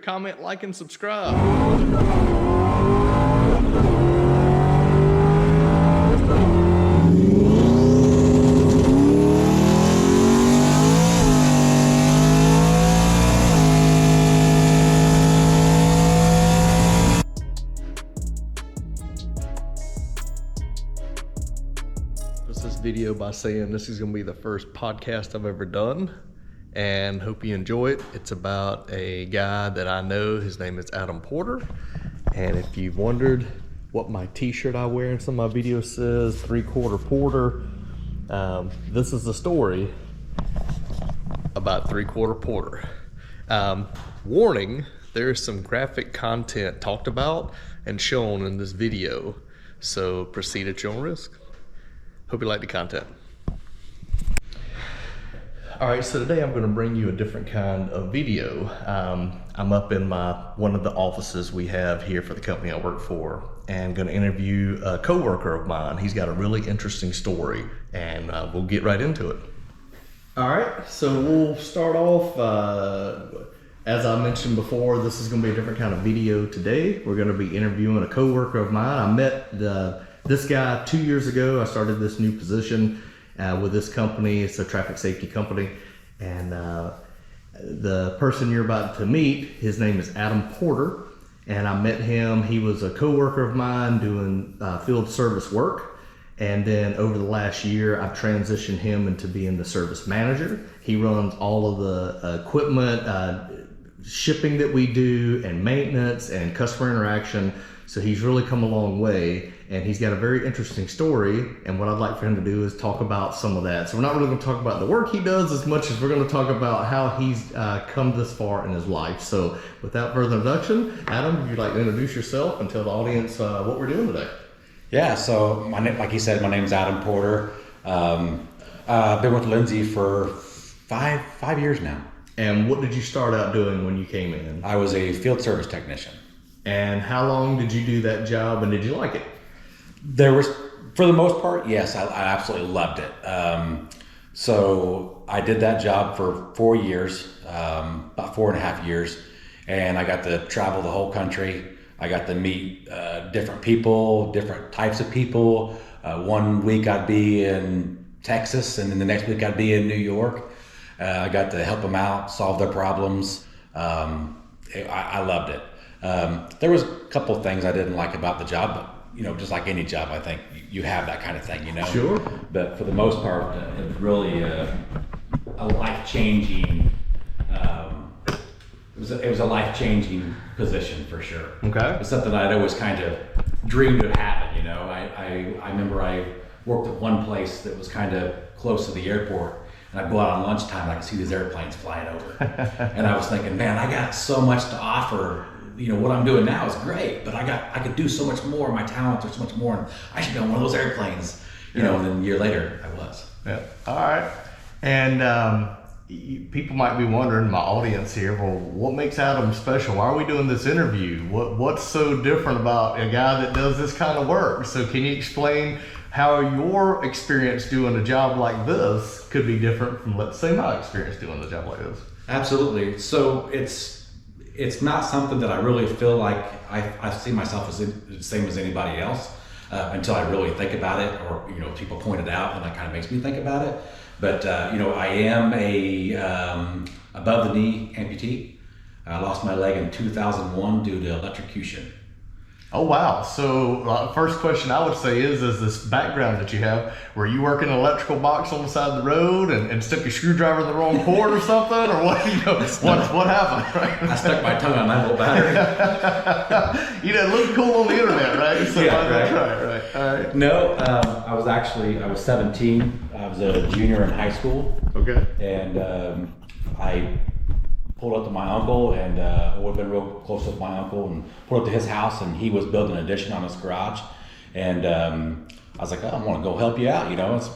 comment, like, and subscribe. This video by saying this is going to be the first podcast I've ever done, and hope you enjoy it. It's about a guy that I know. His name is Adam Porter, and if you've wondered what my t-shirt I wear in some of my videos says, 3/4 Porter, this is the story about 3/4 Porter. Warning, there's some graphic content talked about and shown in this video, so proceed at your own risk. Hope you like the content. All right, so today I'm going to bring you a different kind of video. I'm up in one of the offices we have here for the company I work for, and going to interview a coworker of mine. He's got a really interesting story, and we'll get right into it. All right, so we'll start off. As I mentioned before, this is going to be a different kind of video today. We're going to be interviewing a coworker of mine. I met this guy 2 years ago. I started this new position with this company. It's a traffic safety company. And the person you're about to meet, his name is Adam Porter. And I met him. He was a coworker of mine doing field service work. And then over the last year, I've transitioned him into being the service manager. He runs all of the equipment, shipping that we do, and maintenance and customer interaction. So he's really come a long way, and he's got a very interesting story. And what I'd like for him to do is talk about some of that. So we're not really going to talk about the work he does as much as we're going to talk about how he's come this far in his life. So without further introduction, Adam, if you'd like to introduce yourself and tell the audience what we're doing today. Yeah, so like you said, my name's Adam Porter. I've been with Lindsay for five years now. And what did you start out doing when you came in? I was a field service technician. And how long did you do that job, and did you like it? For the most part, yes, I absolutely loved it. So I did that job for 4 years, about 4.5 years, and I got to travel the whole country. I got to meet different people, different types of people. 1 week I'd be in Texas, and then the next week I'd be in New York. I got to help them out, solve their problems. I loved it. There was a couple of things I didn't like about the job, but just like any job, I think you have that kind of thing, Sure. But for the most part, it was really a life-changing. It was a life-changing position for sure. Okay. It's something I'd always kind of dreamed of having. I remember I worked at one place that was kind of close to the airport. And I'd go out on lunchtime and I could see these airplanes flying over. And I was thinking, man, I got so much to offer. What I'm doing now is great, but I could do so much more. My talents are so much more, and I should be on one of those airplanes. And then a year later, I was. Yeah. All right. And people might be wondering, my audience here, well, what makes Adam special? Why are we doing this interview? What's so different about a guy that does this kind of work? So can you explain how your experience doing a job like this could be different from, let's say, my experience doing a job like this? Absolutely. So it's not something that I really feel like I see myself as the same as anybody else until I really think about it, or people point it out, and that kind of makes me think about it. But I am a above the knee amputee. I lost my leg in 2001 due to electrocution. Oh, wow. So first question I would say is this background that you have, were you working an electrical box on the side of the road and stuck your screwdriver in the wrong port or something? Or what happened? Right? I stuck my tongue on a 9-volt battery. It looked cool on the internet, right? So yeah, right. All right. No, I was 17. I was a junior in high school. Okay. And I pulled up to my uncle, and I would have been real close with my uncle, and pulled up to his house, and he was building an addition on his garage. And I was like, I want to go help you out, it's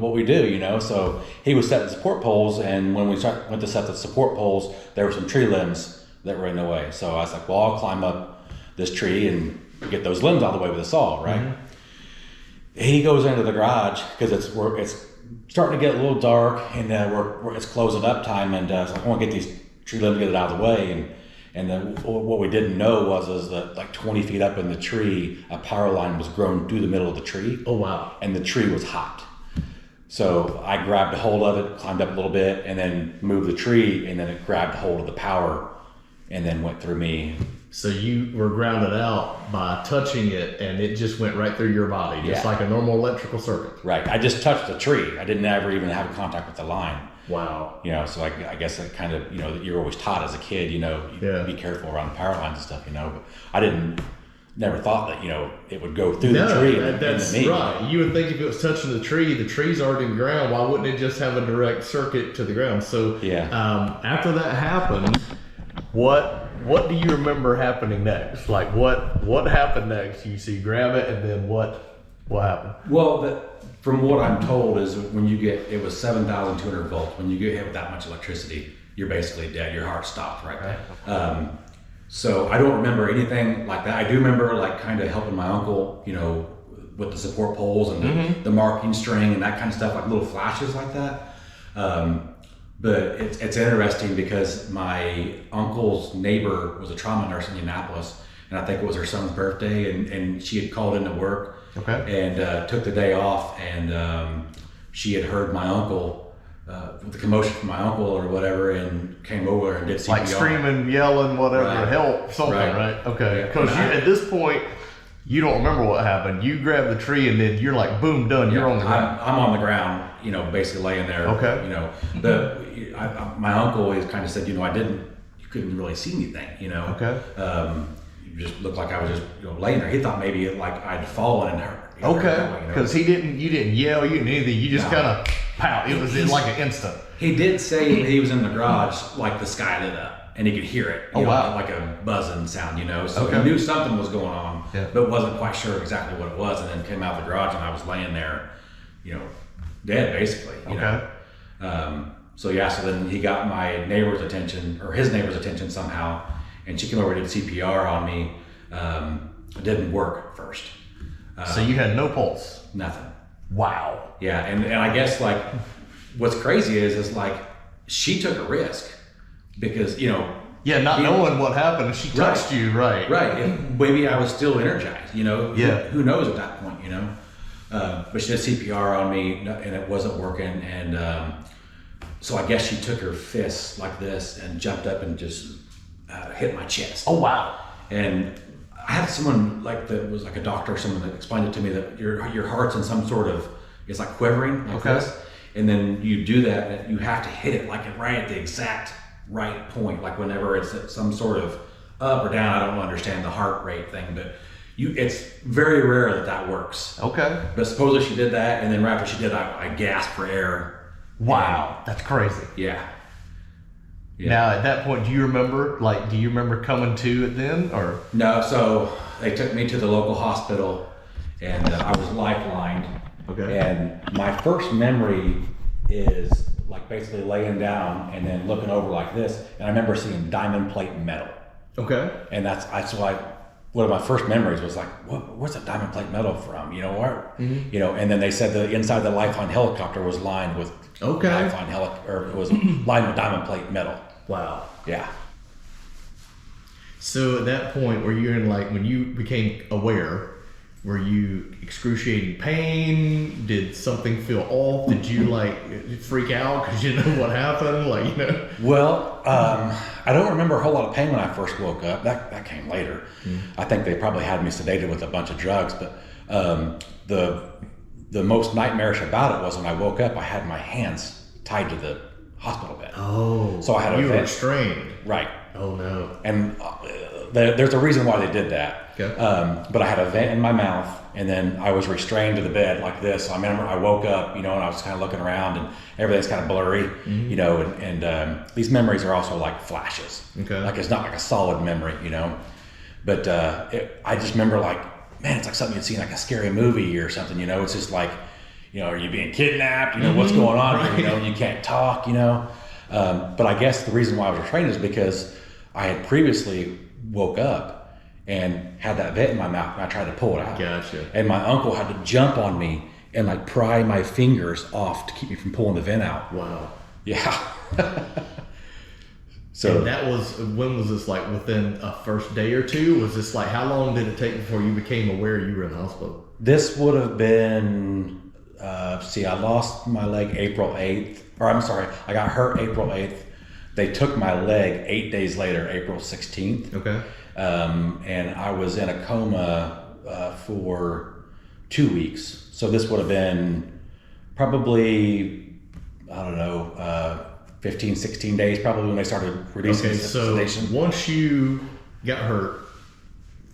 what we do, So he was setting support poles, and when we went to set the support poles, there were some tree limbs that were in the way. So I was like, well, I'll climb up this tree and get those limbs out of the way with a saw, right? Mm-hmm. He goes into the garage because it's starting to get a little dark, and it's closing up time, and so I want to get these tree limbs, get it out of the way. And And then what we didn't know is that like 20 feet up in the tree, a power line was grown through the middle of the tree. Oh, wow. And the tree was hot. So I grabbed a hold of it, climbed up a little bit, and then moved the tree, and then it grabbed hold of the power and then went through me. So you were grounded out by touching it, and it just went right through your body, just like a normal electrical circuit. Right. I just touched the tree. I didn't ever even have contact with the line. Wow. You know, so I guess that kind of, you know, you're always taught as a kid, you know, you be careful around the power lines and stuff, you know. But I never thought that, you know, it would go through the tree. That's right. You would think if it was touching the tree's already in the ground. Why wouldn't it just have a direct circuit to the ground? So after that happened, what do you remember happening next? Like what happened next? You grab it, and then what happened? Well, from what I'm told is when it was 7,200 volts. When you get hit with that much electricity, you're basically dead. Your heart stopped right there. So I don't remember anything like that. I do remember like kind of helping my uncle, you know, with the support poles and the marking string and that kind of stuff, like little flashes like that. But it's interesting because my uncle's neighbor was a trauma nurse in Indianapolis, and I think it was her son's birthday, and she had called into work and took the day off, and she had heard my uncle, the commotion from my uncle or whatever, and came over and did CPR. Like screaming, yelling, whatever, help, something, right? Okay, because at this point, you don't remember what happened. You grab the tree, and then you're like, boom, done. You're on the ground. I'm on the ground, you know, basically laying there. Okay. You know, my uncle always kind of said, you know, you couldn't really see anything, you know. Okay. You just looked like I was just, you know, laying there. He thought maybe like I'd fallen and hurt. Okay. Because you didn't yell, you didn't anything. You just kind of pow. It was like an instant. He did say when he was in the garage, like the sky lit up. And he could hear it, you know, like a buzzing sound, you know. So he knew something was going on, but wasn't quite sure exactly what it was. And then came out of the garage, and I was laying there, you know, dead basically. You know? So then he got my neighbor's attention, or his neighbor's attention somehow, and she came over and did CPR on me. It didn't work at first. So you had no pulse? Nothing. Wow. Yeah, and I guess like what's crazy is like she took a risk. Because, you know... Yeah, not knowing what happened. She touched you, right. Right. And maybe I was still energized, you know? Yeah. Who knows at that point, you know? But she did CPR on me, and it wasn't working. And so I guess she took her fist like this and jumped up and just hit my chest. Oh, wow. And I had someone that was like a doctor or someone that explained it to me that your heart's in some sort of... It's like quivering like this. And then you do that, and you have to hit it like right at the exact... right point, like whenever it's at some sort of up or down. I don't understand the heart rate thing, but it's very rare that works. Okay. But supposedly she did that, and then right after she did, I gasped for air. Wow, that's crazy. Yeah. Now at that point, do you remember coming to it then, or? No, so they took me to the local hospital, and I was lifelined. Okay. And my first memory is like basically laying down and then looking over like this, and I remember seeing diamond plate metal. Okay. And that's why one of my first memories was like, what's a diamond plate metal from? You know, where? Mm-hmm. You know, and then they said the inside the Lifeline helicopter was lined with Lifeline it was lined with diamond plate metal. Wow. Yeah. So at that point, were you in when you became aware? Were you excruciating pain? Did something feel off? Did you freak out because you didn't know what happened? Well, I don't remember a whole lot of pain when I first woke up. That came later. I think they probably had me sedated with a bunch of drugs. But the most nightmarish about it was when I woke up, I had my hands tied to the hospital bed. Oh, so I had you were restrained. Right. Oh no. And there's a reason why they did that. Okay. But I had a vent in my mouth, and then I was restrained to the bed like this. So I remember I woke up, you know, and I was kind of looking around, and everything's kind of blurry, you know, and these memories are also like flashes. Okay. Like it's not like a solid memory, you know. But I just remember man, it's like something you'd see in like a scary movie or something, you know. It's just like, you know, are you being kidnapped? You know, what's going on here? You know, you can't talk, you know. But I guess the reason why I was restrained is because I had previously woke up and had that vent in my mouth, and I tried to pull it out. Gotcha. And my uncle had to jump on me and pry my fingers off to keep me from pulling the vent out. Wow. Yeah. So and that was, when was this, like within a first day or two? Was this like, how long did it take before you became aware you were in the hospital? this would have been, I lost my leg April 8th, or I'm sorry, I got hurt April 8th. They took my leg 8 days later, April 16th. Okay. And I was in a coma for 2 weeks. So this would have been probably, I don't know, 15, 16 days probably when they started releasing sedation. Once you got hurt,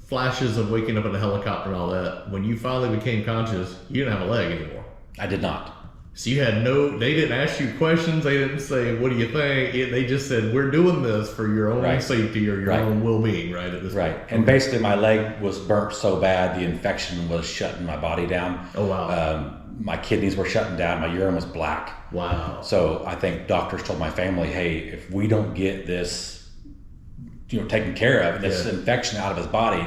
flashes of waking up in a helicopter and all that, when you finally became conscious, you didn't have a leg anymore. I did not. So you had they didn't ask you questions, they didn't say, what do you think? They just said, we're doing this for your own safety or your own well-being, right? At this point. And basically my leg was burnt so bad, the infection was shutting my body down. Oh, wow. My kidneys were shutting down, my urine was black. Wow. So I think doctors told my family, hey, if we don't get this, taken care of, this infection out of his body,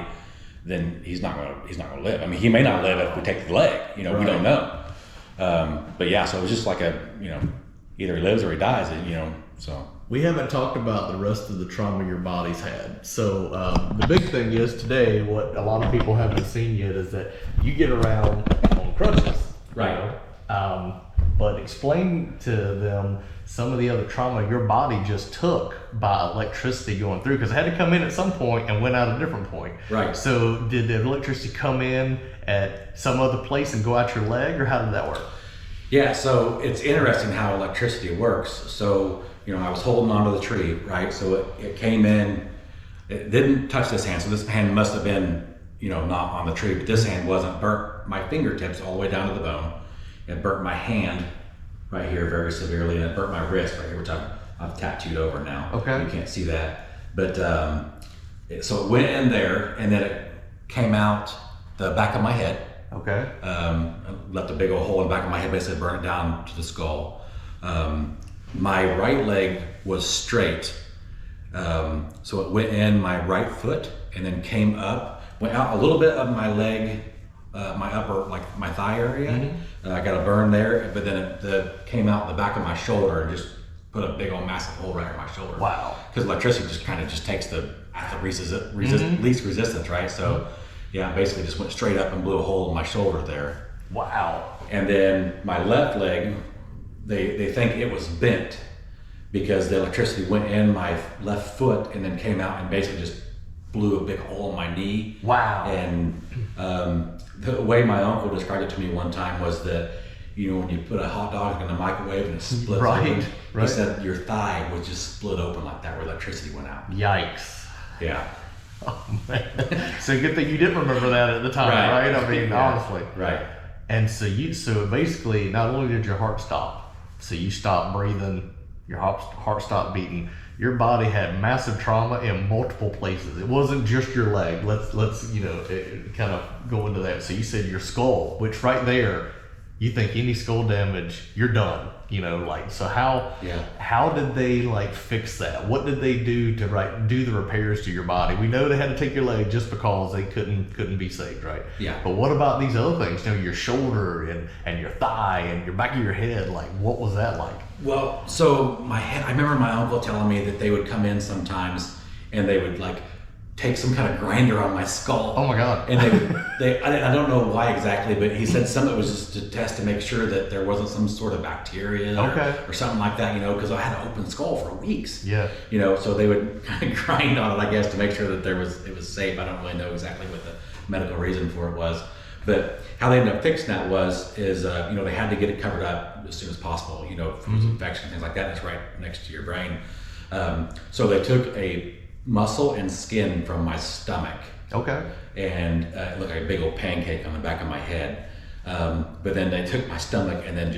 then he's not gonna live. I mean, he may not live if we take the leg, we don't know. But yeah, so it was just like either he lives or he dies, so. We haven't talked about the rest of the trauma your body's had. So the big thing is today, what a lot of people haven't seen yet is that you get around on crutches. Right. But explain to them some of the other trauma your body just took by electricity going through, because it had to come in at some point and went out at a different point. Right. So did the electricity come in at some other place and go out your leg, or how did that work? Yeah, so it's interesting how electricity works. So, I was holding onto the tree, right? So it came in, it didn't touch this hand. So this hand must have been, not on the tree, but this hand wasn't. Burnt my fingertips all the way down to the bone. It burnt my hand right here very severely, and it burnt my wrist right here, which I've tattooed over now. Okay. You can't see that. But so it went in there, and then it came out the back of my head. Okay. Left a big old hole in the back of my head, basically burned it down to the skull. My right leg was straight. So it went in my right foot and then came up, went out a little bit of my leg, my upper, like my thigh area. Mm-hmm. I got a burn there, but then it came out the back of my shoulder and just put a big old massive hole right in my shoulder. Wow. Because electricity just kind of just takes the least resistance, right? So yeah, basically just went straight up and blew a hole in my shoulder there. Wow. And then my left leg, they think it was bent because the electricity went in my left foot and then came out and basically just blew a big hole in my knee. Wow. And the way my uncle described it to me one time was that, when you put a hot dog in the microwave and it splits open, he said your thigh was just split open like that where electricity went out. Yikes. Yeah. Oh, man. So good thing you didn't remember that at the time, right? I mean, honestly. Right. And so basically, not only did your heart stop, so you stopped breathing, your heart stopped beating, your body had massive trauma in multiple places. It wasn't just your leg. Let's kind of go into that. So you said your skull, which right there, you think any skull damage, you're done. So how did they fix that? What did they do to do the repairs to your body? We know they had to take your leg just because they couldn't be saved, right? Yeah. But what about these other things? Your shoulder and your thigh and your back of your head. What was that like? Well, so my head, I remember my uncle telling me that they would come in sometimes and they would take some kind of grinder on my skull. Oh my God. And I don't know why exactly, but he said some of it was just to test to make sure that there wasn't some sort of bacteria or something like that, because I had an open skull for weeks. Yeah. So they would kind of grind on it, I guess, to make sure that it was safe. I don't really know exactly what the medical reason for it was. But how they ended up fixing that is they had to get it covered up as soon as possible, from infection, things like that. It's right next to your brain. So they took a muscle and skin from my stomach. Okay. And it looked like a big old pancake on the back of my head. But then they took my stomach and then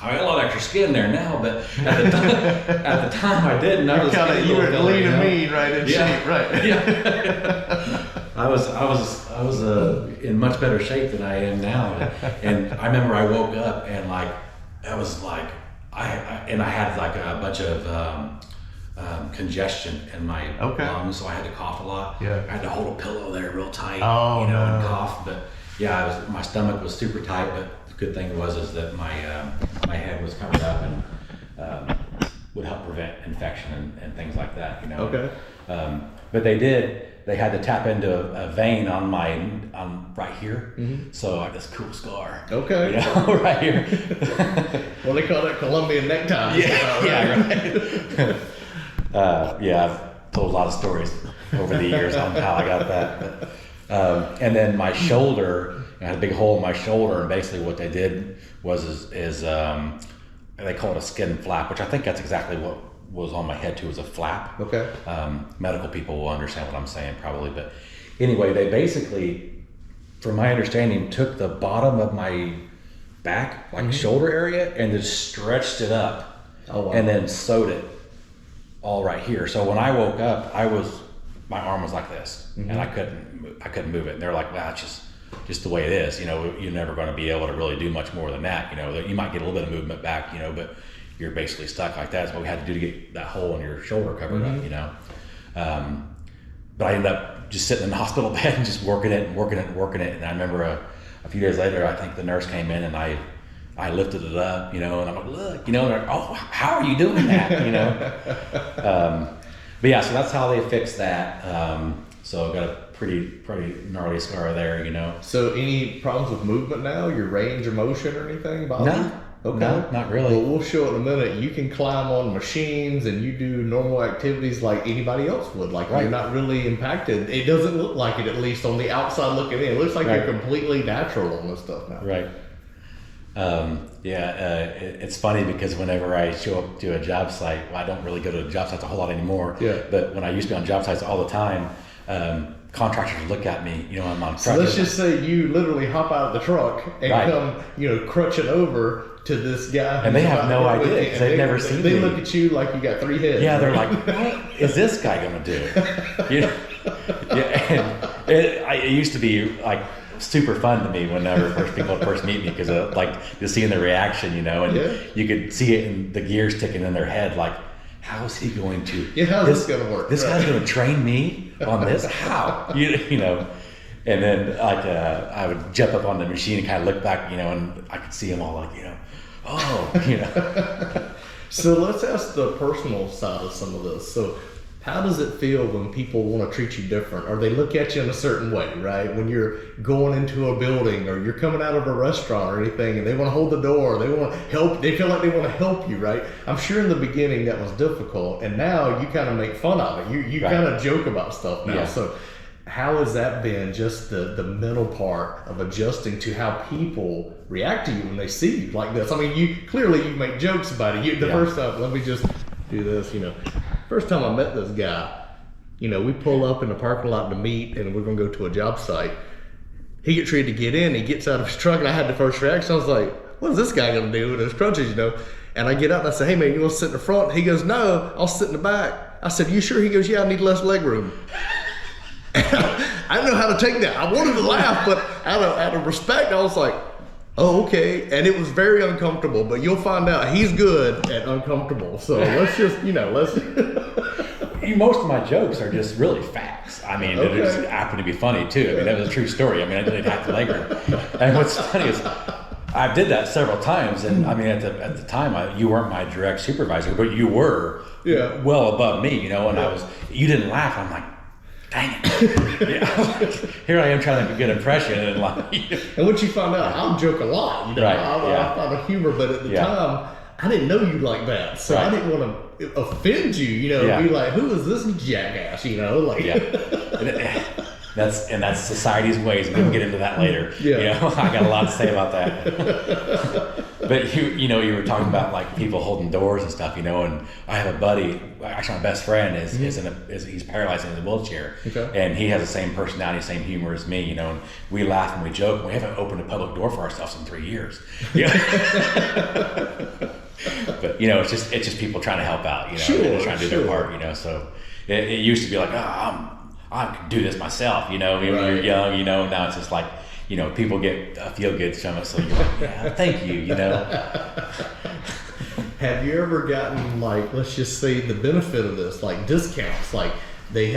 I got a lot of extra skin there now, but at the time I didn't notice. You were lean and mean, right? In shape, right? Yeah. I was in much better shape than I am now, and I remember I woke up and I was I had a bunch of congestion in my lungs, so I had to cough a lot. Yeah. I had to hold a pillow there real tight, no. and cough. But yeah, my stomach was super tight. But the good thing was that my head was covered up, and would help prevent infection and things like that, you know. Okay. But they had to tap into a vein on right here. Mm-hmm. So I have this cool scar. Okay. You know, right here. Well, they call that Colombian necktie. Yeah, right. I've told a lot of stories over the years on how I got that. But, and then my shoulder, I had a big hole in my shoulder, and basically what they did was they call it a skin flap, which I think that's exactly what was on my head too, was a flap. Okay. Medical people will understand what I'm saying probably, but anyway, they basically, from my understanding, took the bottom of my back, like shoulder area, and just stretched it up. Oh, wow. And then sewed it all right here. So when I woke up, my arm was like this, and I couldn't move it. And they're like, "Well, it's just the way it is. You know, you're never going to be able to really do much more than that. You know, you might get a little bit of movement back, you know, but you're basically stuck like that." That's what we had to do to get that hole in your shoulder covered up, you know. But I ended up just sitting in the hospital bed and just working it. And I remember a few days later, I think the nurse came in and I lifted it up, you know, and I'm like, "Look," you know, and they're like, "Oh, how are you doing that?" You know. But yeah, so that's how they fixed that. So I got a pretty gnarly scar there, you know. So any problems with movement now? Your range of motion or anything? No. Okay. No, not really. Well, we'll show it in a minute. You can climb on machines and you do normal activities like anybody else would. Like, you're not really impacted. It doesn't look like it, at least on the outside looking in. It looks like you're completely natural on this stuff now. Right. It's funny because whenever I show up to a job site, well, I don't really go to job sites a whole lot anymore. Yeah. But when I used to be on job sites all the time, contractors look at me, you know, I'm on So truck. let's just say you literally hop out of the truck and come, you know, crutching over to this guy. And they have no idea because they've never seen me. They look at you like you got 3 heads. Yeah, they're like, "What is this guy going to do?" You know? Yeah, and it used to be like super fun to me whenever people first meet me, because like just seeing the reaction, you know, and you could see it in the gears ticking in their head, like, how is he going to? Yeah, how's this going to work? This guy's going to train me on this? How? You know. And then like I would jump up on the machine and kind of look back, you know, and I could see them all like, you know, oh, you know. So let's ask the personal side of some of this. So how does it feel when people want to treat you different, or they look at you in a certain way, right? When you're going into a building or you're coming out of a restaurant or anything and they want to hold the door, they want to help, they feel like they want to help you, right? I'm sure in the beginning that was difficult, and now you kind of make fun of it. You kind of joke about stuff now. Yeah. So how has that been, just the mental part of adjusting to how people react to you when they see you like this? I mean, you make jokes about it. The first time, let me just do this, you know. First time I met this guy, you know, we pull up in the parking lot to meet, and we're going to go to a job site. He gets ready to get in. He gets out of his truck, and I had the first reaction. I was like, what is this guy going to do with his crutches, you know? And I get out, and I say, "Hey, man, you want to sit in the front?" He goes, "No, I'll sit in the back." I said, "You sure?" He goes, "Yeah, I need less leg room." I didn't know how to take that. I wanted to laugh, but out of respect, I was like, "Oh, okay." And it was very uncomfortable, but you'll find out he's good at uncomfortable. So let's just, you know, Most of my jokes are just really facts. I mean, they just happen to be funny too. I mean, that was a true story. I mean, I didn't have the leg room. And what's funny is I did that several times. And I mean, at the time, you weren't my direct supervisor, but you were well above me, you know, and you didn't laugh. I'm like, dang it. Here I am trying to make a good impression. And and once you find out, I'll joke a lot, you know, I find a humor, but at the time, I didn't know you like that. So I didn't want to offend you, you know, be like, who is this jackass, you know? Like, That's society's ways. We can get into that later. You know, I got a lot to say about that. But you know, you were talking about like people holding doors and stuff, you know, and I have a buddy, actually my best friend is he's paralyzed in his wheelchair. And he has the same personality, same humor as me, you know, and we laugh and we joke, and we haven't opened a public door for ourselves in 3 years. But you know, it's just people trying to help out, you know, they're trying to do their part, you know. So it used to be like, oh, I can do this myself, you know, when you're young, you know. Now it's just like, you know, people get a feel good from it, so you're like, yeah, thank you, you know. Have you ever gotten, like, let's just say the benefit of this, like discounts, like they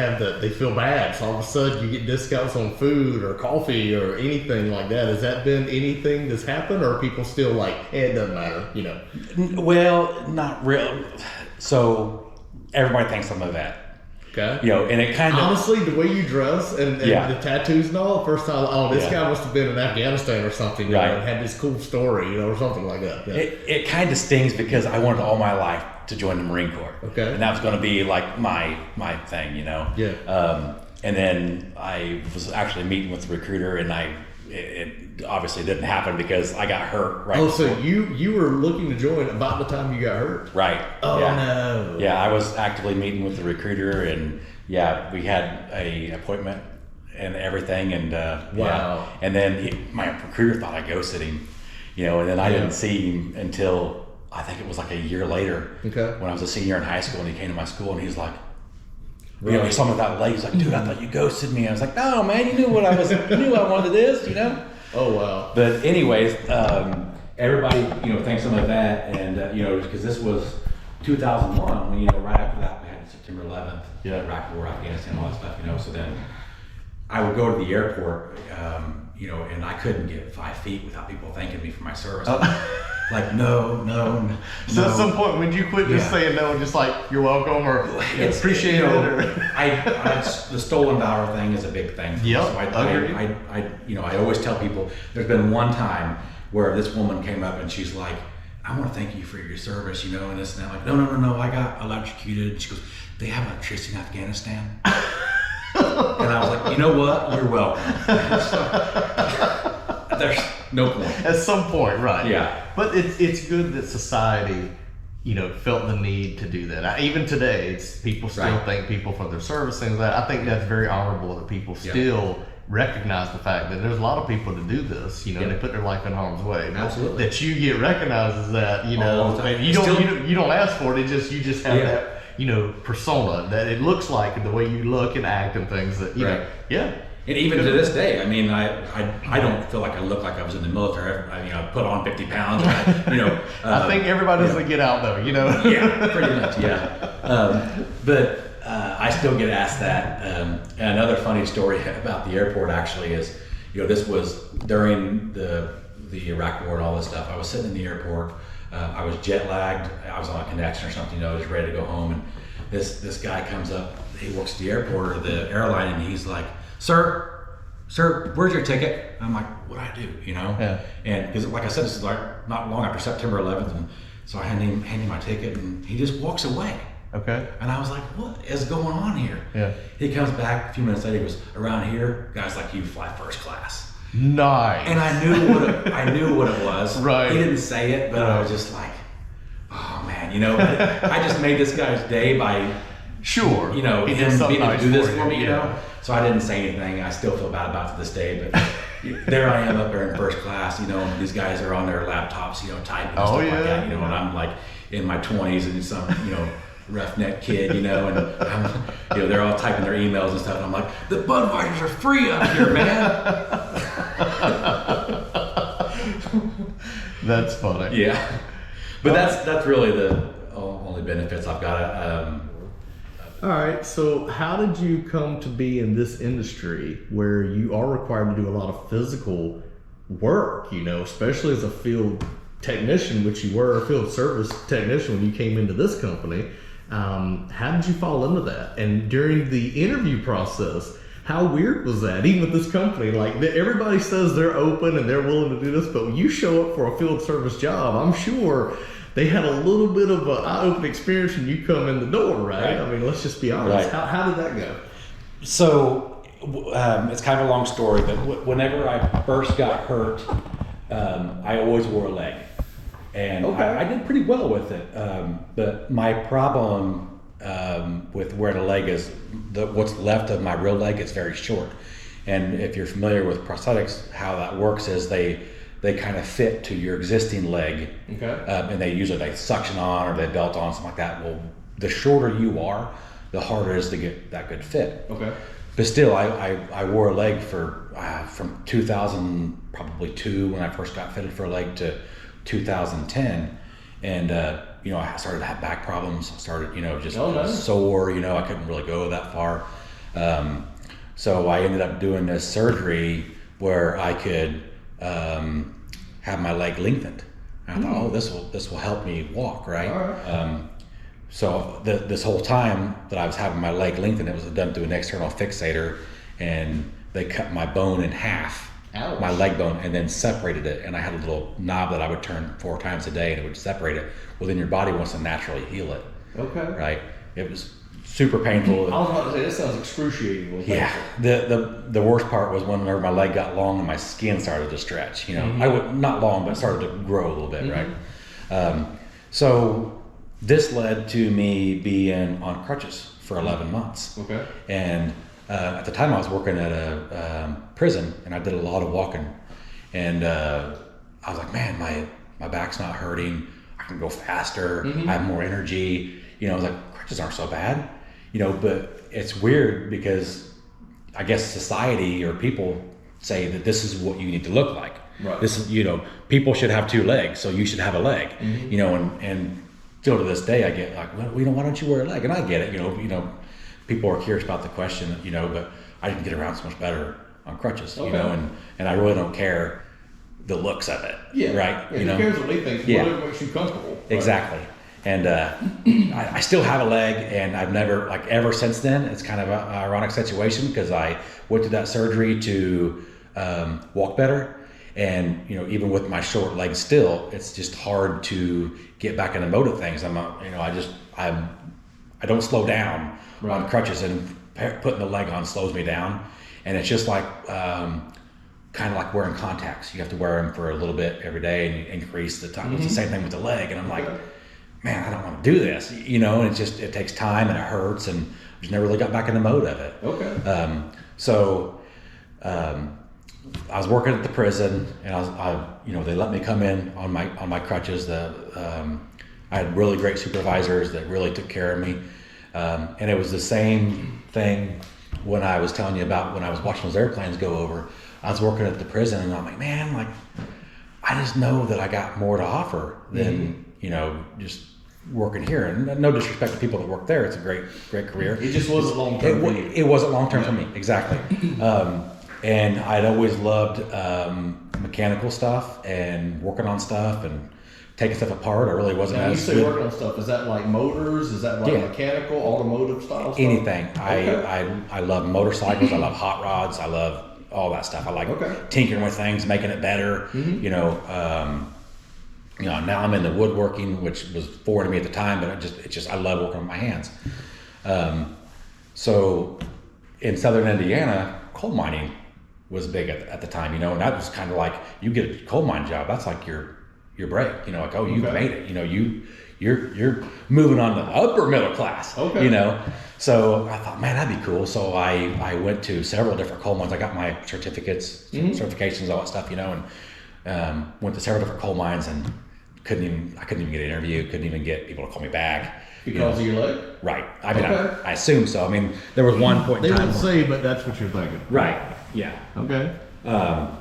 feel bad, so all of a sudden you get discounts on food or coffee or anything like that? Has that been anything that's happened, or are people still like, it doesn't matter, you know? Well, not real. So everybody thinks I'm a vet. Okay. You know, and it kind of honestly, the way you dress and the tattoos and all, first time, this guy must have been in Afghanistan or something, right? And had this cool story, you know, or something like that. Yeah. It kind of stings because I wanted all my life to join the Marine Corps. Okay. And that was going to be like my thing, you know. Yeah. And then I was actually meeting with the recruiter, and it obviously didn't happen because I got hurt. Right. Oh, so you were looking to join about the time you got hurt? Right. Oh no. Yeah, I was actively meeting with the recruiter, and we had a appointment and everything, and wow. And then my recruiter thought I ghosted him, you know, and then I didn't see him until I think it was like a year later. Okay. When I was a senior in high school, and he came to my school, and he's like, you know, he saw me with that leg. He's like, dude, I thought you ghosted me. I was like, no, man, you knew you knew I wanted this, you know. Oh wow. But anyways, everybody, you know, thinks I'm a vet, and you know, because this was 2001, when, you know, right after that we had September 11th, Iraq War, Afghanistan, all that stuff, you know. So then I would go to the airport, you know, and I couldn't get 5 feet without people thanking me for my service. Like, no. So at some point, would you quit just saying no and just like, you're welcome, or appreciate it? Or The stolen valor thing is a big thing. Yeah. So I always tell people, there's been one time where this woman came up and she's like, I want to thank you for your service, you know, and this and that. I'm like, no, I got electrocuted. She goes, they have electricity in Afghanistan. And I was like, you know what? You're welcome. There's no point. At some point, right? Yeah. But it's good that society, you know, felt the need to do that. Even today, people still thank people for their service, things like that. I think that's very honorable that people still recognize the fact that there's a lot of people to do this. You know, they put their life in harm's way. Absolutely. That you get recognized as that, you know, and you don't ask for it. You just have that, you know, persona that it looks like, and the way you look and act and things that you know. Yeah. And even to this day, I mean, I don't feel like I look like I was in the military. I put on 50 pounds. I think everybody doesn't get out though, you know. Yeah, pretty much. Yeah. But I still get asked that. And another funny story about the airport actually is, you know, this was during the Iraq War and all this stuff. I was sitting in the airport. I was jet lagged. I was on a connection or something. You know, I was ready to go home, and this guy comes up. He works at the airport or the airline, and he's like, Sir, where's your ticket? I'm like, what do I do? You know? Yeah. And because, like I said, this is like not long after September 11th, and so I hand him my ticket, and he just walks away. Okay. And I was like, what is going on here? Yeah. He comes back a few minutes later. He goes, around here, guys like you fly first class. Nice. And I knew what it was. Right. He didn't say it, but I was just like, oh man, you know, I just made this guy's day by. Sure. You know, he him being nice to do this you. for me, you know. So I didn't say anything. I still feel bad about it to this day, but there I am up there in first class, you know, and these guys are on their laptops, you know, typing and stuff like that, you know, and I'm like in my 20s and some, you know, roughneck kid, you know, and I'm, you know, they're all typing their emails and stuff, and I'm like, the Budweisers are free up here, man. That's funny. Yeah. But that's really the only benefits I've got. All right, so how did you come to be in this industry where you are required to do a lot of physical work, you know, especially as a field technician, which you were a field service technician when you came into this company? How did you fall into that? And during the interview process, how weird was that? Even with this company, like everybody says they're open and they're willing to do this, but when you show up for a field service job, I'm sure they had a little bit of an eye-opening experience when you come in the door, right? I mean, let's just be honest. Right. How did that go? So it's kind of a long story, but whenever I first got hurt, I always wore a leg. And I did pretty well with it. But my problem with wearing a leg is what's left of my real leg is very short. And if you're familiar with prosthetics, how that works is they kind of fit to your existing leg, and they suction on or they belt on, something like that. Well, the shorter you are, the harder it is to get that good fit. Okay. But still, I wore a leg for from 2002 when I first got fitted for a leg to 2010, and you know, I started to have back problems. I started, you know, just sore. You know, I couldn't really go that far. So I ended up doing this surgery where I could have my leg lengthened. And I thought, this will help me walk, right? So this whole time that I was having my leg lengthened, it was done through an external fixator, and they cut my bone in half. Ouch. My leg bone, and then separated it. And I had a little knob that I would turn 4 times a day, and it would separate it. Well, then your body wants to naturally heal it. Okay. Right? It was super painful. I was about to say, this sounds excruciating. Yeah. The worst part was whenever my leg got long and my skin started to stretch. I would, not long, but it started to grow a little bit, right? So this led to me being on crutches for 11 months. Okay. And at the time I was working at a prison, and I did a lot of walking, and I was like, man, my back's not hurting. I can go faster. I have more energy. I was like, crutches aren't so bad, but it's weird because I guess society or people say that this is what you need to look like. Right. This is, people should have 2 legs, so you should have a leg, and still to this day I get like, well, why don't you wear a leg? And I get it, people are curious about the question, but I didn't get around so much better on crutches, and I really don't care the looks of it. Yeah. Right. Yeah, who cares what they think? Yeah. Whatever makes you comfortable. Right? Exactly. And I still have a leg, and I've never, ever since then, it's kind of an ironic situation because I went through that surgery to walk better. And, even with my short legs still, it's just hard to get back in the mode of things. I don't slow down on crutches, and putting the leg on slows me down. And it's just like, kind of like wearing contacts. You have to wear them for a little bit every day and increase the time. It's the same thing with the leg. And I'm like, man, I don't want to do this, and it takes time and it hurts, and I just never really got back in the mode of it. Okay. So I was working at the prison, and they let me come in on my crutches. I had really great supervisors that really took care of me. And it was the same thing when I was telling you about when I was watching those airplanes go over. I was working at the prison, and I'm like, man, I just know that I got more to offer than, just working here. And no disrespect to people that work there. It's a great career. It just wasn't long term for you. It wasn't long term for me. Exactly. And I'd always loved mechanical stuff and working on stuff and taking stuff apart. I really wasn't Now, as you say good. working on stuff, is that like motors? Is that like mechanical, automotive style stuff? Anything. Okay. I love motorcycles. I love hot rods. I love all that stuff. I like tinkering with things, making it better. Now I'm in the woodworking, which was foreign to me at the time, but I love working with my hands. So in Southern Indiana, coal mining was big at the time, and that was kind of like, you get a coal mine job, that's like your break, like, oh, you made it, you're moving on to the upper middle class, So I thought, man, that'd be cool. So I went to several different coal mines. I got my certificates, certifications, all that stuff, and went to several different coal mines, and I couldn't even get an interview, couldn't even get people to call me back. Because of your leg? Right. I mean, I assume so. I mean, there was one point in time. They wouldn't say, but that's what you're thinking. Right. Yeah. Okay. I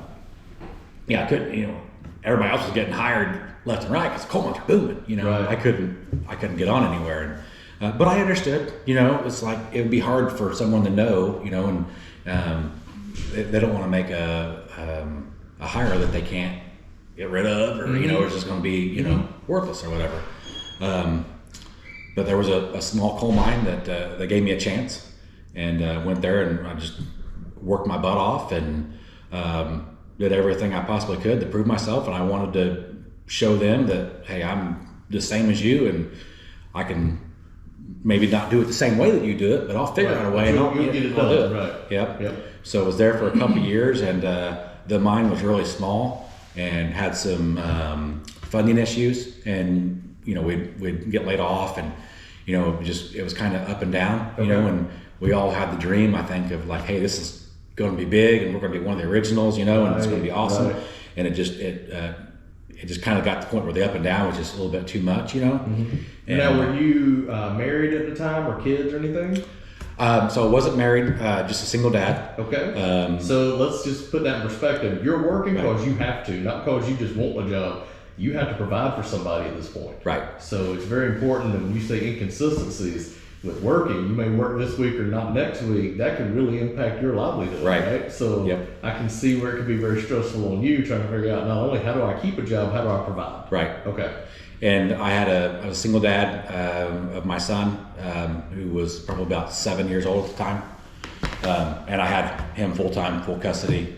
couldn't, everybody else was getting hired left and right because coal mines were booming, Right. I couldn't get on anywhere. And, but I understood, it's like, it would be hard for someone to know, and they don't want to make a hire that they can't get rid of, or, it's just going to be, worthless or whatever. But there was a small coal mine that they gave me a chance, and went there, and I just worked my butt off and did everything I possibly could to prove myself. And I wanted to show them that, hey, I'm the same as you, and I can maybe not do it the same way that you do it, but I'll figure out a way, and I'll get it I'll do done. it. Right. Yep. So I was there for a couple of years, and the mine was really small and had some funding issues, and we'd get laid off, and it was kind of up and down, and we all had the dream, I think, of like, hey, this is going to be big, and we're going to be one of the originals, and it's going to be awesome. Right. And it just kind of got to the point where the up and down was just a little bit too much, And now, were you married at the time, or kids or anything? So I wasn't married, just a single dad. Okay. So let's just put that in perspective. You're working because you have to, not because you just want a job. You have to provide for somebody at this point. Right. So it's very important that when you say inconsistencies, with working, you may work this week or not next week. That could really impact your livelihood, right? So I can see where it could be very stressful on you trying to figure out not only how do I keep a job, how do I provide? Right. Okay. And I was a single dad of my son, who was probably about 7 years old at the time, and I had him full-time, full custody.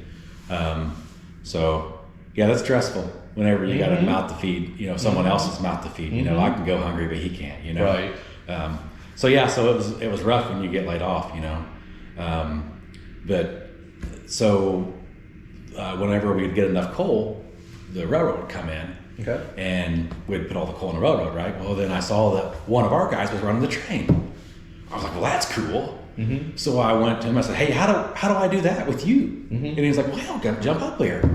So yeah, that's stressful whenever you got a mouth to feed, someone else's mouth to feed. I can go hungry, but he can't. Right. So it was rough when you get laid off. Whenever we'd get enough coal, the railroad would come in. Okay. And we'd put all the coal in the railroad, right? Well, then I saw that one of our guys was running the train. I was like, well, that's cool. Mm-hmm. So I went to him. I said, hey, how do I do that with you? Mm-hmm. And he was like, well, got to jump up there.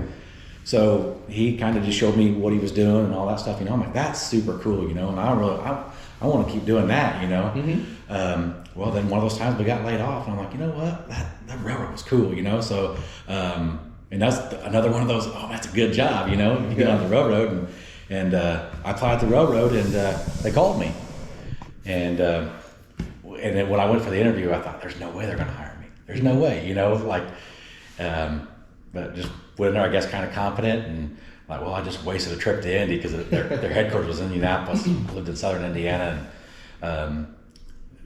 So he kind of just showed me what he was doing and all that stuff. I'm like, that's super cool, and I want to keep doing that, Mm-hmm. Well, then one of those times we got laid off, and I'm like, you know what? That railroad was cool, So. And that's another one of those, that's a good job, You get on the railroad, and I applied to the railroad, and they called me. And then when I went for the interview, I thought, there's no way they're going to hire me. There's no way, but just went in there, I guess, kind of confident, and like, well, I just wasted a trip to Indy because their headquarters was in Indianapolis. I lived in southern Indiana, and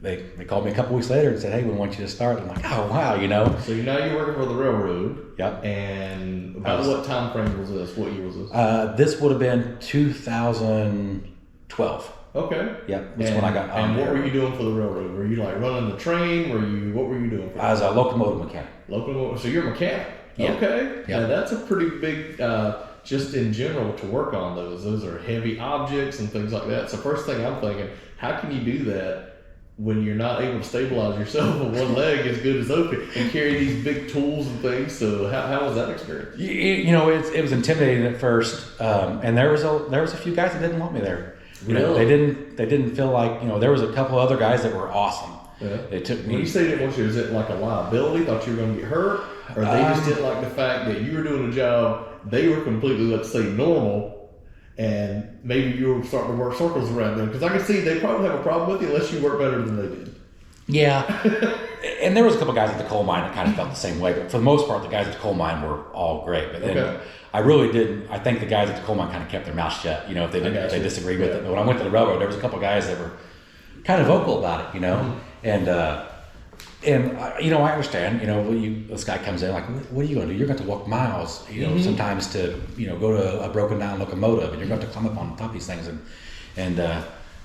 they called me a couple weeks later and said, hey, we want you to start. I'm like, oh, wow, So now you're working for the railroad. Yep. And about what time frame was this? What year was this? This would have been 2012. Okay. Yep. That's when I got on. And what were you doing for the railroad? Were you like running the train? What were you doing? I was a locomotive mechanic. So you're a mechanic? Yeah. Okay. Yeah. Now that's a pretty big, just in general, to work on those. Those are heavy objects and things like that. So first thing I'm thinking, how can you do that when you're not able to stabilize yourself on one leg as good as open and carry these big tools and things? So how was that experience? It was intimidating at first, and there was a few guys that didn't want me there. Really? They didn't feel like, there was a couple other guys that were awesome. Yeah. They took me. When you say they didn't want you, is it like a liability? Thought you were going to get hurt, or they just didn't like the fact that you were doing a job they were completely, let's say, normal? And maybe you were starting to work circles around them, because I can see they probably have a problem with you unless you work better than they did. Yeah, and there was a couple guys at the coal mine that kind of felt the same way, but for the most part, the guys at the coal mine were all great. But then I really didn't. I think the guys at the coal mine kind of kept their mouth shut. If they disagreed with it. But when I went to the railroad, there was a couple guys that were kind of vocal about it. And I understand. This guy comes in like, what are you going to do? You're going to walk miles. Sometimes to go to a broken down locomotive, and you're going to climb up on top of these things. And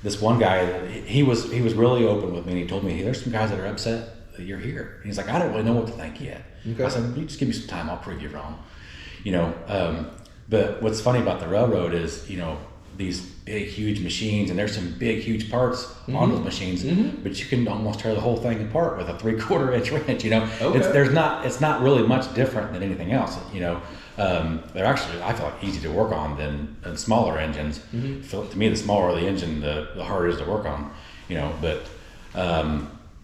this one guy, he was really open with me, and he told me, hey, there's some guys that are upset that you're here. And he's like, I don't really know what to think yet. Okay. I said, you just give me some time, I'll prove you wrong. But what's funny about the railroad is, these big, huge machines, and there's some big, huge parts on those machines, but you can almost tear the whole thing apart with a 3/4 inch wrench. Okay. It's not really much different than anything else. They're actually, I feel like, easy to work on than smaller engines. To me, the smaller the engine, the harder it is to work on.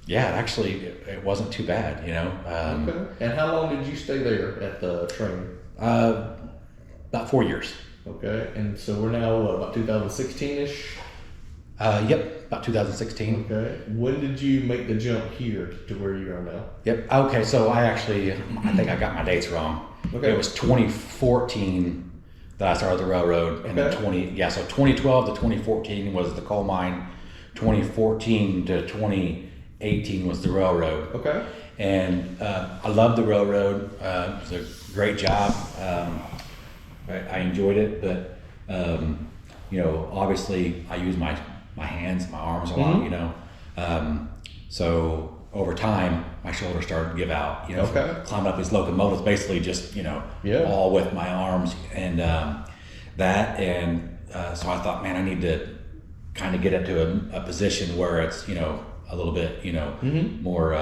It wasn't too bad. Okay. And how long did you stay there at the train? About 4 years. Okay, and so we're now about 2016-ish? Yep, about 2016. Okay, when did you make the jump here to where you are now? Yep, okay, so I think I got my dates wrong. Okay. It was 2014 that I started the railroad, and then 2012 to 2014 was the coal mine, 2014 to 2018 was the railroad. Okay. And I loved the railroad, it was a great job. I enjoyed it, but obviously I use my hands, my arms a lot. So over time, my shoulders started to give out. Climbing up these locomotives, basically just all with my arms, and so I thought, man, I need to kind of get into a position where it's a little bit more